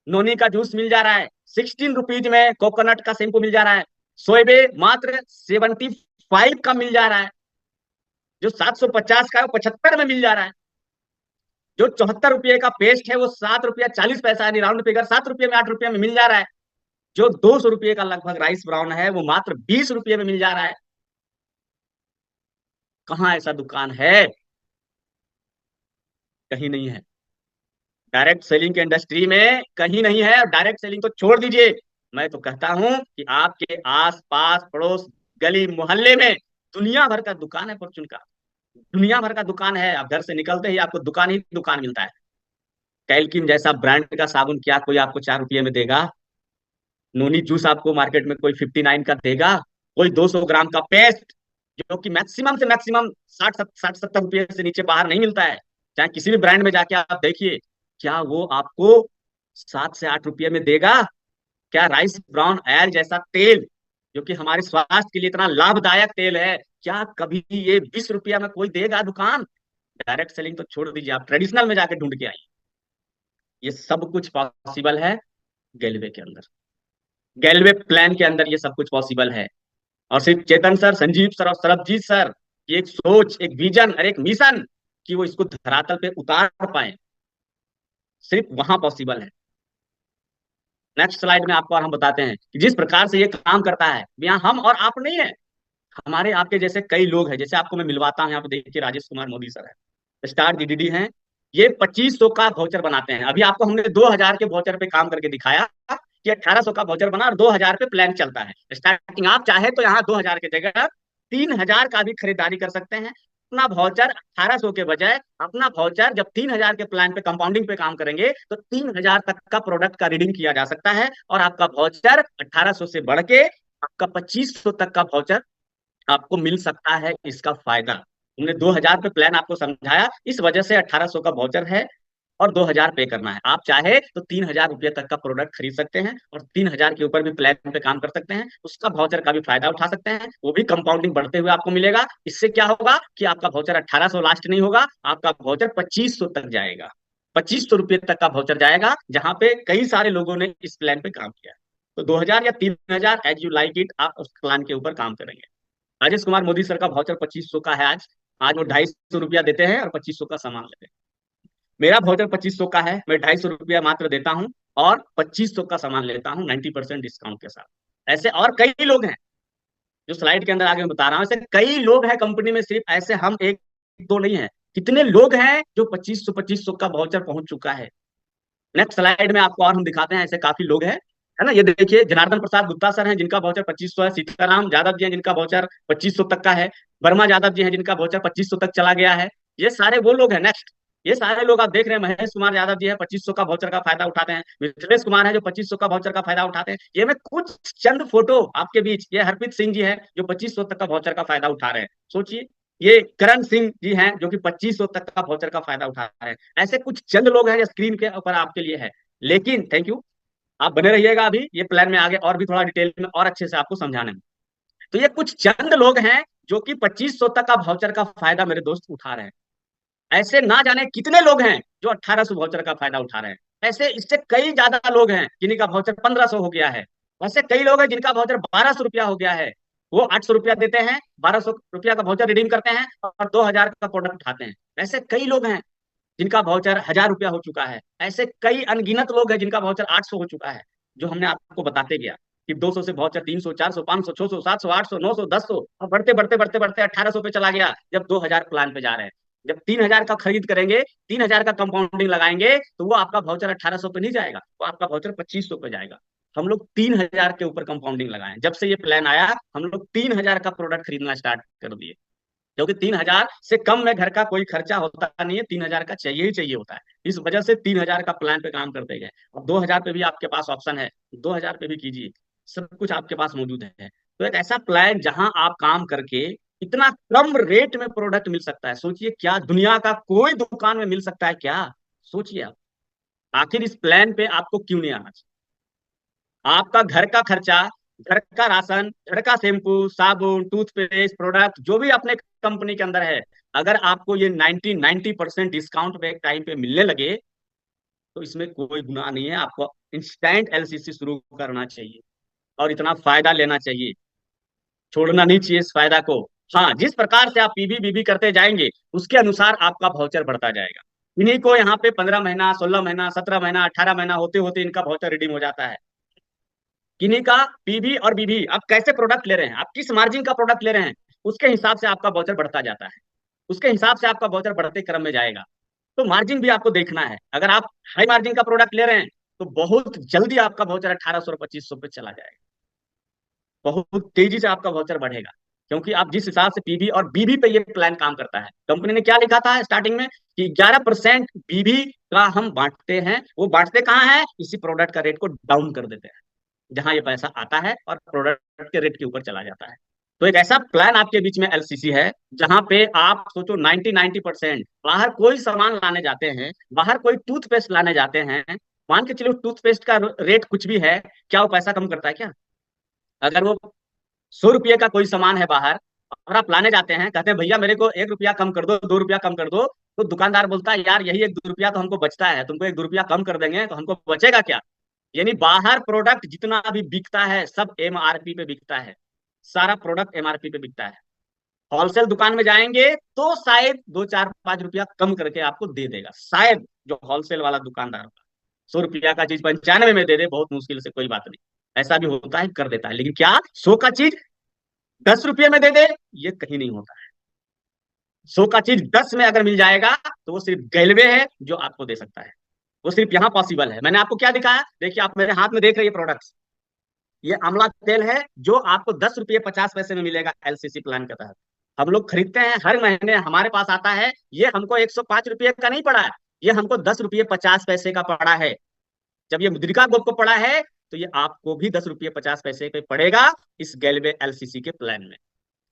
नोनी का जूस मिल जा रहा है, 16 रुपीज में कोकोनट का शैम्पू मिल जा रहा है, सोएबे मात्र 75 का मिल जा रहा है, जो 750 का है वो 75 में मिल जा रहा है, जो 74 रुपये का पेस्ट है वो 7 रुपया 40 पैसा, यानी राउंड फिगर 7 रुपये में 8 रुपये में मिल जा रहा है, जो 200 रुपये का लगभग राइस ब्राउन है वो मात्र 20 रुपये में मिल जा रहा है। कहाँ ऐसा दुकान है? कहीं नहीं है। डायरेक्ट सेलिंग के इंडस्ट्री में कहीं नहीं है। और डायरेक्ट सेलिंग तो छोड़ दीजिए, मैं तो कहता हूं कि आपके आस पास पड़ोस गली मोहल्ले में दुनिया भर का दुकान है फॉर्चून का, दुनिया भर का दुकान है। आप घर से निकलते ही आपको दुकान ही दुकान मिलता है। कैल्किन जैसा ब्रांड का साबुन क्या कोई आपको 4 रुपये में देगा? नोनी जूस आपको मार्केट में कोई 59 का देगा? कोई 200 ग्राम का पेस्ट जो कि मैक्सिमम से मैक्सिमम 60-70 रुपये से नीचे बाहर नहीं मिलता है, चाहे किसी भी ब्रांड में जाके आप देखिए, क्या वो आपको 7 से 8 रुपये में देगा? क्या राइस ब्राउन ऑयल जैसा तेल, जो कि हमारे स्वास्थ्य के लिए इतना लाभदायक तेल है, क्या कभी ये 20 रुपया में कोई देगा दुकान? डायरेक्ट सेलिंग तो छोड़ दीजिए, आप ट्रेडिशनल में जाके ढूंढ के आइए। ये सब कुछ पॉसिबल है गैलवे के अंदर, गैलवे प्लान के अंदर ये सब कुछ पॉसिबल है। और सिर्फ चेतन सर, संजीव सर और सरबजीत सर की एक सोच, एक विजन और एक मिशन कि वो इसको धरातल पे उतार पाए, सिर्फ वहां पॉसिबल है। नेक्स्ट स्लाइड में आपको और हम बताते हैं कि जिस प्रकार से ये काम करता है, यहाँ हम और आप नहीं है, हमारे आपके जैसे कई लोग हैं। जैसे आपको मैं मिलवाता हूँ, यहाँ पे देखिए राजेश कुमार मोदी सर है, स्टार डीडीडी हैं, ये 2500 का वाउचर बनाते हैं। अभी आपको हमने 2000 के वाउचर पे काम करके दिखाया कि 1800 का वाउचर बना और 2000 पे प्लान चलता है स्टार्टिंग। आप चाहे तो यहाँ 2000 की जगह 3000 का भी खरीदारी कर सकते हैं। अपना वाउचर 1800 के बजाय, अपना वाउचर जब 3000 के प्लान पे कंपाउंडिंग पे काम करेंगे तो 3000 तक का प्रोडक्ट का रीडिंग किया जा सकता है, और आपका वाउचर 1800 से बढ़ के आपका 2500 तक का वाउचर आपको मिल सकता है। इसका फायदा हमने 2000 पे प्लान आपको समझाया, इस वजह से 1800 का वाउचर है और 2000 पे करना है। आप चाहे तो 3000 रुपये तक का प्रोडक्ट खरीद सकते हैं और 3000 के ऊपर भी प्लान पे काम कर सकते हैं, उसका वाउचर का भी फायदा उठा सकते हैं, वो भी कंपाउंडिंग बढ़ते हुए आपको मिलेगा। इससे क्या होगा कि आपका वाउचर 1800 लास्ट नहीं होगा, आपका वाउचर 2500 तक जाएगा, 2500 रुपये तक का वाउचर जाएगा, जहां पे कई सारे लोगों ने इस प्लान पे काम किया। तो 2000 या 3000 एज यू लाइक इट, आप उस प्लान के ऊपर काम करेंगे। राजेश कुमार मोदी सर का वाउचर 2500 का है आज। आज वो 250 रुपया देते हैं और 2500 का सामान लेते हैं। मेरा वाउचर 2500 का है, मैं 250 रुपया मात्र देता हूँ और 2500 का सामान लेता हूँ 90% डिस्काउंट के साथ। ऐसे और कई लोग हैं, जो स्लाइड के अंदर आगे मैं बता रहा हूँ, ऐसे कई लोग हैं कंपनी में, सिर्फ ऐसे हम एक दो नहीं है, कितने लोग हैं जो 2500 का वाउचर पहुंच चुका है। नेक्स्ट स्लाइड में आपको और हम दिखाते हैं, ऐसे काफी लोग हैं, है ना। ये देखिए जनार्दन प्रसाद गुप्ता सर हैं, जिनका वाउचर 2500 है, सीताराम यादव जी हैं जिनका वाउचर 2500 तक का है, वर्मा यादव जी हैं जिनका वाउचर 2500 तक चला गया है। ये सारे वो लोग हैं। नेक्स्ट, ये सारे लोग आप देख रहे हैं, महेश कुमार यादव जी है, 2500 का वाउचर का फायदा उठाते हैं, मिथिलेश कुमार है जो 2500 का वाउचर का फायदा उठाते हैं। ये मैं कुछ चंद फोटो आपके बीच, ये हरप्रीत सिंह जी है जो 2500 तक का वाउचर का फायदा उठा रहे हैं, सोचिए। ये करण सिंह जी हैं जो कि 2500 तक का वाउचर का फायदा उठा रहे हैं। ऐसे कुछ चंद लोग हैं जो स्क्रीन के ऊपर आपके लिए है। लेकिन थैंक यू, आप बने रहिएगा, अभी ये प्लान में आगे और भी थोड़ा डिटेल में और अच्छे से आपको समझाने में। तो ये कुछ चंद लोग हैं जो कि 2500 तक का वाउचर का फायदा मेरे दोस्त उठा रहे हैं। ऐसे ना जाने कितने लोग हैं जो 1800 वाउचर का फायदा उठा रहे हैं। ऐसे इससे कई ज्यादा लोग हैं जिनका वाउचर 1500 हो गया है। वैसे कई लोग हैं जिनका वाउचर 1200 रुपया हो गया है। वो 800 रुपया देते हैं, 1200 रुपया का वाउचर रिडीम करते हैं और 2000 का प्रोडक्ट उठाते हैं। ऐसे कई लोग हैं जिनका वाउचर 1000 रुपया हो चुका है। ऐसे कई अनगिनत लोग हैं जिनका वाउचर 800 हो चुका है, जो हमने आपको बताते गया कि 200 से वाउचर 300, 400, 500, 600, 700, 800, 900, 1100 और बढ़ते बढ़ते बढ़ते बढ़ते 1800 पे चला गया, जब 2000 प्लान पे जा रहे हैं। जब 3000 का खरीद करेंगे, 3000 का कंपाउंडिंग लगाएंगे, तो वो आपका वाउचर 1800 पे नहीं जाएगा, वो आपका वाउचर 2500 पे जाएगा। हम लोग 3000 के ऊपर कंपाउंडिंग लगाए। जब से ये प्लान आया, हम लोग 3000 का प्रोडक्ट खरीदना स्टार्ट कर दिए, क्योंकि 3000 से कम में घर का कोई खर्चा होता नहीं है, 3000 का चाहिए ही चाहिए होता है। इस वजह से 3000 का प्लान पे काम करते गए। अब 2000 पे भी आपके पास ऑप्शन है, 2000 पे भी कीजिए, सब कुछ आपके पास मौजूद है। तो एक ऐसा प्लान जहां आप काम करके इतना कम रेट में प्रोडक्ट मिल सकता है, सोचिए, क्या दुनिया का कोई दुकान में मिल सकता है क्या? सोचिए आप। आखिर इस प्लान पे आपको क्यों नहीं आना चाहिए? आपका घर का खर्चा, घर का राशन, घर का शैम्पू, साबुन, टूथपेस्ट, प्रोडक्ट जो भी अपने कंपनी के अंदर है, अगर आपको ये 90% डिस्काउंट पे एक टाइम पे मिलने लगे, तो इसमें कोई गुनाह नहीं है। आपको इंस्टेंट एलसीसी शुरू करना चाहिए और इतना फायदा लेना चाहिए, छोड़ना नहीं चाहिए इस फायदा को। हाँ, जिस प्रकार से आप पीबी बीबी करते जाएंगे, उसके अनुसार आपका वाउचर बढ़ता जाएगा। इन्हीं को यहाँ पे 15 महीना, 16 महीना, 17 महीना, 18 महीना होते होते इनका वाउचर रिडीम हो जाता है। किन्हीं का पीबी और बीबी, आप कैसे प्रोडक्ट ले रहे हैं, आप किस मार्जिन का प्रोडक्ट ले रहे हैं, उसके हिसाब से आपका वाउचर बढ़ता जाता है, उसके हिसाब से आपका वाउचर बढ़ते क्रम में जाएगा। तो मार्जिन भी आपको देखना है। अगर आप हाई मार्जिन का प्रोडक्ट ले रहे हैं, तो बहुत जल्दी आपका वाउचर 1800 और 2500 पे चला जाएगा, बहुत तेजी से आपका वाउचर बढ़ेगा, क्योंकि आप जिस हिसाब से पीबी और बीबी पे ये प्लान काम करता है। कंपनी ने क्या लिखा था स्टार्टिंग में कि 11% बीबी का हम बांटते हैं। वो बांटते कहाँ है? इसी प्रोडक्ट का रेट को डाउन कर देते हैं, जहां ये पैसा आता है और प्रोडक्ट के रेट के ऊपर चला जाता है। तो एक ऐसा प्लान आपके बीच में एलसीसी है, जहां पे आप सोचो 90% बाहर कोई सामान लाने जाते हैं, बाहर कोई टूथपेस्ट लाने जाते हैं, मान के चलो टूथपेस्ट का रेट कुछ भी है, क्या वो पैसा कम करता है क्या? अगर वो 100 रुपये का कोई सामान है बाहर और आप लाने जाते हैं, कहते हैं भैया मेरे को 1 रुपया कम कर दो, 2 रुपया कम कर दो, तो दुकानदार बोलता है यार यही 1 2 रुपया तो हमको बचता है, तुमको 1 2 रुपया कम कर देंगे तो हमको बचेगा क्या? यानी बाहर प्रोडक्ट जितना भी बिकता है, सब एमआरपी पे बिकता है, सारा प्रोडक्ट एमआरपी पे बिकता है। होलसेल दुकान में जाएंगे तो शायद 2 4 5 रुपया कम करके आपको दे देगा, शायद, जो होलसेल वाला दुकानदार होगा। 100 रुपया का चीज 95 में दे दे, बहुत मुश्किल से, कोई बात नहीं, ऐसा भी होता है, कर देता है। लेकिन क्या 100 का चीज 10 रुपये में दे दे? ये कहीं नहीं होता है। 100 का चीज 10 में अगर मिल जाएगा, तो वो सिर्फ गैलवे है जो आपको दे सकता है, वो सिर्फ यहाँ पॉसिबल है। मैंने आपको क्या दिखाया, देखिए, आप मेरे हाथ में देख रहे हैं प्रोडक्ट्स, ये आंवला तेल है जो आपको 10 रुपये 50 पैसे में मिलेगा एलसीसी प्लान के तहत। हम लोग खरीदते हैं, हर महीने हमारे पास आता है, ये हमको 105 रुपये का नहीं पड़ा है, ये हमको 10 रुपये 50 पैसे का पड़ा है। जब ये मुद्रिका गोप को पड़ा है, तो ये आपको भी 10 रुपये 50 पैसे पे पड़ेगा इस गैलवे एलसीसी के प्लान में।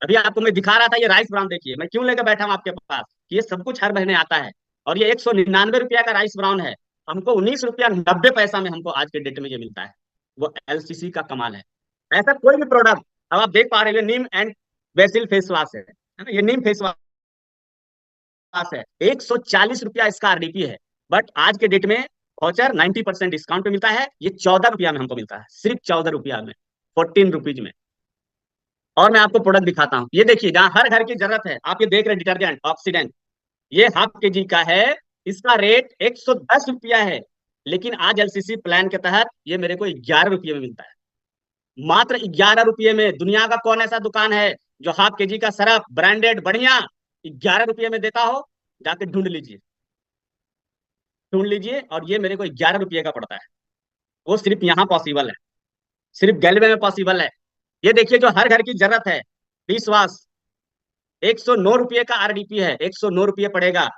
अभी आपको मैं दिखा रहा था ये राइस ब्राउन, देखिए मैं क्यों लेकर बैठा हूँ आपके पास, कि ये सब कुछ हर महीने आता है। और ये 199 रुपया का राइस ब्राउन है, हमको 19 रुपया 90 पैसा में हमको आज के डेट में ये मिलता है। वो एलसीसी का कमाल है। ऐसा कोई भी प्रोडक्ट, अब आप देख पा रहे हैं, नीम एंड बेसिल फेस वॉश है ना, ये नीम फेस वॉश है, 140 रुपया इसका आरडीपी है। बट आज के डेट में वाउचर 90% डिस्काउंट पे मिलता है, ये 14 रुपया में हमको मिलता है, सिर्फ 14 रुपया में, 14 रुपीज में। और मैं आपको प्रोडक्ट दिखाता हूँ, ये देखिए, जहां हर घर की जरूरत है, आप ये देख रहे हैं डिटर्जेंट ऑक्सीडेंट, ये हाफ के जी का है, इसका रेट 110 रुपया है। लेकिन आज एलसीसी प्लान के तहत ये मेरे को 11 रुपये में मिलता है, मात्र 11 रुपये में। दुनिया का कौन ऐसा दुकान है जो हाफ के जी का सरफ ब्रांडेड बढ़िया 11 रुपये में देता हो? जाके ढूंढ लीजिए, ढूंढ लीजिए, और ये मेरे को 11 रुपये का पड़ता है। वो सिर्फ यहाँ पॉसिबल है, सिर्फ गैलवे में पॉसिबल है। ये देखिए, जो हर घर की जरूरत है, फेस वॉश, 109 रुपये का आरडीपी है, 109 रुपये पड़ेगा।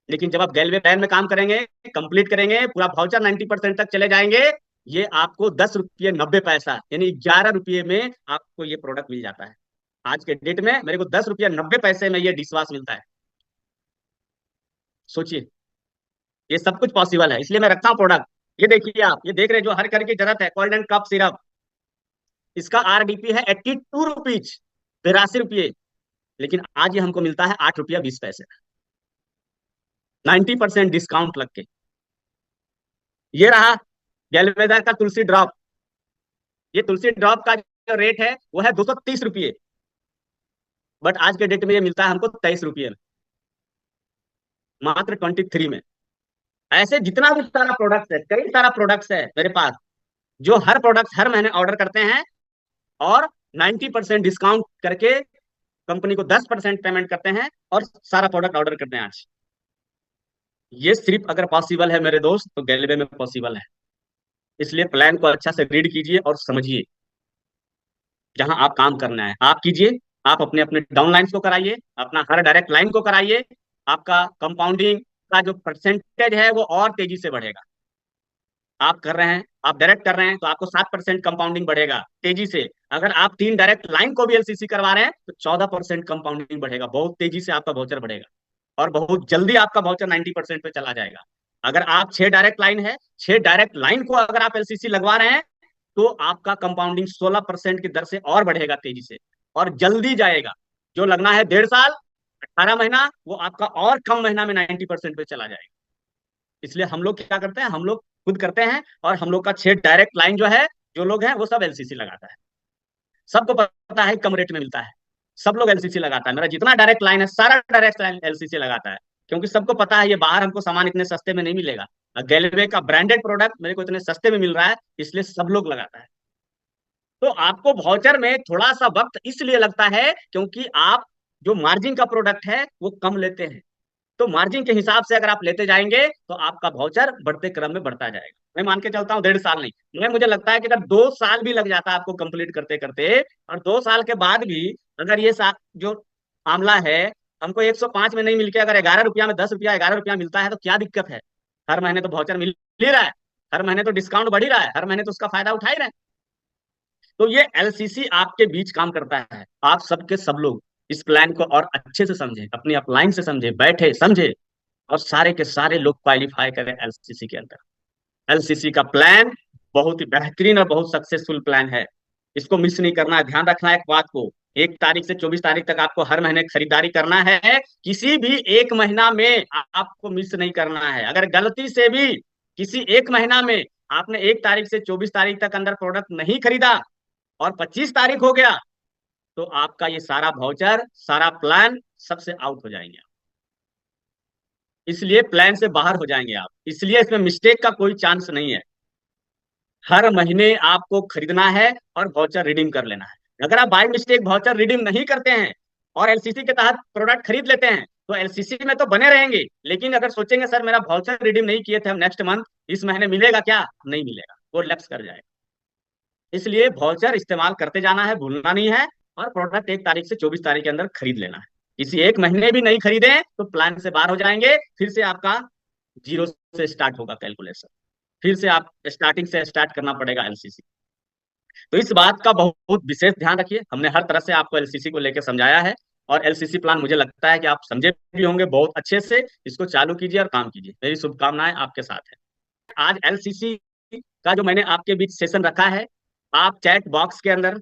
लेकिन जब आप गैलवे प्लान में काम करेंगे, कंप्लीट करेंगे, पूरा वाउचर 90% तक चले जाएंगे, ये आपको 10 रुपये 90 पैसा, यानी 11 रुपये में आपको ये प्रोडक्ट मिल जाता है। आज के डेट में मेरे को 10 रुपये 90 पैसे में ये डिश वॉश मिलता है। सोचिए, ये सब कुछ पॉसिबल है, इसलिए मैं रखता हूँ प्रोडक्ट। ये देखिए, आप ये देख रहे हैं, जो हर घर की जरूरत है, कोल्ड एंड कप सिरप, इसका आरडीपी है 82 रुपीज, 82 रुपये। लेकिन आज ये हमको मिलता है 8 रुपया 20 पैसे, 90% डिस्काउंट लग के। ये रहा गैल्वेदा का तुलसी ड्रॉप, ये तुलसी ड्रॉप का जो रेट है वो है 230 रुपये, बट आज के डेट में ये मिलता है हमको 23 रुपये में, मात्र 23 में। ऐसे जितना भी सारा प्रोडक्ट्स है, कई सारा प्रोडक्ट्स है मेरे पास, जो हर प्रोडक्ट हर महीने ऑर्डर करते हैं, और 90% डिस्काउंट करके कंपनी को 10% पेमेंट करते हैं, और सारा प्रोडक्ट ऑर्डर करते हैं आज। ये सिर्फ अगर पॉसिबल है मेरे दोस्त, तो गैलेवे में पॉसिबल है। इसलिए प्लान को अच्छा से रीड कीजिए और समझिए। जहां आप काम करना है आप कीजिए, आप अपने अपने डाउन लाइन्स को कराइए, अपना हर डायरेक्ट लाइन को कराइए। आपका कंपाउंडिंग का जो परसेंटेज है वो और तेजी से बढ़ेगा। आप कर रहे हैं, आप डायरेक्ट कर रहे हैं, तो आपको 7% कंपाउंडिंग बढ़ेगा तेजी से। अगर आप 3 डायरेक्ट लाइन को भी एलसीसी करवा रहे हैं तो 14% कंपाउंडिंग बढ़ेगा, बहुत तेजी से आपका वाउचर बढ़ेगा, और बहुत जल्दी आपका वाउचर 90% पे चला जाएगा। अगर आप 6 डायरेक्ट लाइन है, 6 डायरेक्ट लाइन को अगर आप एलसीसी लगवा रहे हैं, तो आपका कंपाउंडिंग 16% की दर से और बढ़ेगा तेजी से, और जल्दी जाएगा। जो लगना है 1.5 साल, 18 महीना, वो आपका और कम महीना में 90% पे चला जाएगा। इसलिए हम लोग क्या करते हैं, हम लोग खुद करते हैं, और हम लोग का 6 डायरेक्ट लाइन जो है, जो लोग हैं वो सब एलसीसी लगाता है। सबको पता है कम रेट में मिलता है, सब लोग एलसीसी लगाता है। मेरा जितना डायरेक्ट लाइन है सारा डायरेक्ट लाइन एलसीसी लगाता है, क्योंकि सबको पता है ये बाहर हमको सामान इतने सस्ते में नहीं मिलेगा। गैलवे का ब्रांडेड प्रोडक्ट मेरे को इतने सस्ते में मिल रहा है, इसलिए सब लोग लगाता है। तो आपको वाउचर में थोड़ा सा वक्त इसलिए लगता है क्योंकि आप जो मार्जिन का प्रोडक्ट है वो कम लेते हैं। तो मार्जिन के हिसाब से अगर आप लेते जाएंगे तो आपका वाउचर बढ़ते क्रम में बढ़ता जाएगा। मैं मान के चलता हूँ 1.5 साल नहीं, मैं मुझे लगता है कि अगर 2 साल भी लग जाता है आपको कंप्लीट करते करते, और 2 साल के बाद भी अगर ये जो मामला है हमको 105 में नहीं मिलके अगर 11 रुपया में 10 रुपया 11 रुपया मिलता है, तो क्या दिक्कत है? हर महीने तो वाउचर मिल ही रहा है, हर महीने तो डिस्काउंट बढ़ ही रहा है, हर महीने तो उसका फायदा उठा ही रहे हैं। तो ये एलसीसी आपके बीच काम करता है। आप सबके सब लोग इस प्लान को और अच्छे से समझे, अपनी अपलाइन से समझे, बैठे समझे, और सारे के सारे लोग क्वालिफाई करें एलसीसी के अंदर। एलसीसी का प्लान बहुत ही बेहतरीन और बहुत सक्सेसफुल प्लान है। इसको मिस नहीं करना है। ध्यान रखना है एक बात को, 1 तारीख से 24 तारीख तक आपको हर महीने खरीदारी करना है। किसी भी एक महीना में आपको मिस नहीं करना है। अगर गलती से भी किसी एक महीना में आपने 1 तारीख से 24 तारीख तक अंदर प्रोडक्ट नहीं खरीदा और 25 तारीख हो गया, तो आपका ये सारा वाउचर, सारा प्लान सबसे आउट हो जाएंगे। इसलिए प्लान से बाहर हो जाएंगे आप। इसलिए इसमें मिस्टेक का कोई चांस नहीं है। हर महीने आपको खरीदना है और वाउचर रिडीम कर लेना है। अगर आप बाय मिस्टेक वाउचर रिडीम नहीं करते हैं और एलसीसी के तहत प्रोडक्ट खरीद लेते हैं, तो एलसीसी में तो बने रहेंगे, लेकिन अगर सोचेंगे सर मेरा वाउचर रिडीम नहीं किए थे हम नेक्स्ट मंथ, इस महीने मिलेगा क्या? नहीं मिलेगा, वो लैप्स कर जाएगा। इसलिए वाउचर इस्तेमाल करते जाना है, भूलना नहीं है, और प्रोडक्ट 1 तारीख से 24 तारीख के अंदर खरीद लेना है। किसी एक महीने भी नहीं खरीदे तो प्लान से बाहर हो जाएंगे, फिर से आपका जीरो से स्टार्ट होगा कैलकुलेशन, फिर से आप स्टार्टिंग से स्टार्ट करना पड़ेगा एलसीसी। तो इस बात का बहुत विशेष ध्यान रखिए। हमने हर तरह से आपको एलसीसी को लेकर समझाया है, और एलसीसी प्लान मुझे लगता है कि आप समझे भी होंगे बहुत अच्छे से। इसको चालू कीजिए और काम कीजिए। मेरी शुभकामनाएं आपके साथ है। आज एलसीसी का जो मैंने आपके बीच सेशन रखा है, आप चैट बॉक्स के अंदर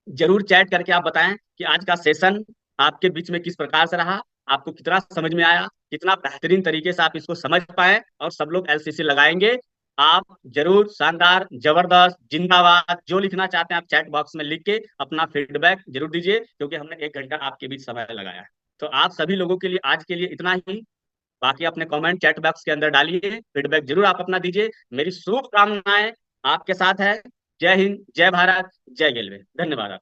जरूर चैट करके आप बताएं कि आज का सेशन आपके बीच में किस प्रकार से रहा, आपको कितना समझ में आया, कितना बेहतरीन तरीके से आप इसको समझ पाए, और सब लोग एलसीसी लगाएंगे। आप जरूर शानदार, जबरदस्त, जिंदाबाद जो लिखना चाहते हैं आप चैट बॉक्स में लिख के अपना फीडबैक जरूर दीजिए, क्योंकि हमने 1 घंटा आपके बीच समय लगाया है। तो आप सभी लोगों के लिए आज के लिए इतना ही। बाकी अपने कमेंट चैट बॉक्स के अंदर डालिए, फीडबैक जरूर आप अपना दीजिए। मेरी शुभकामनाएं आपके साथ है। जय हिंद, जय भारत, जय रेलवे। धन्यवाद।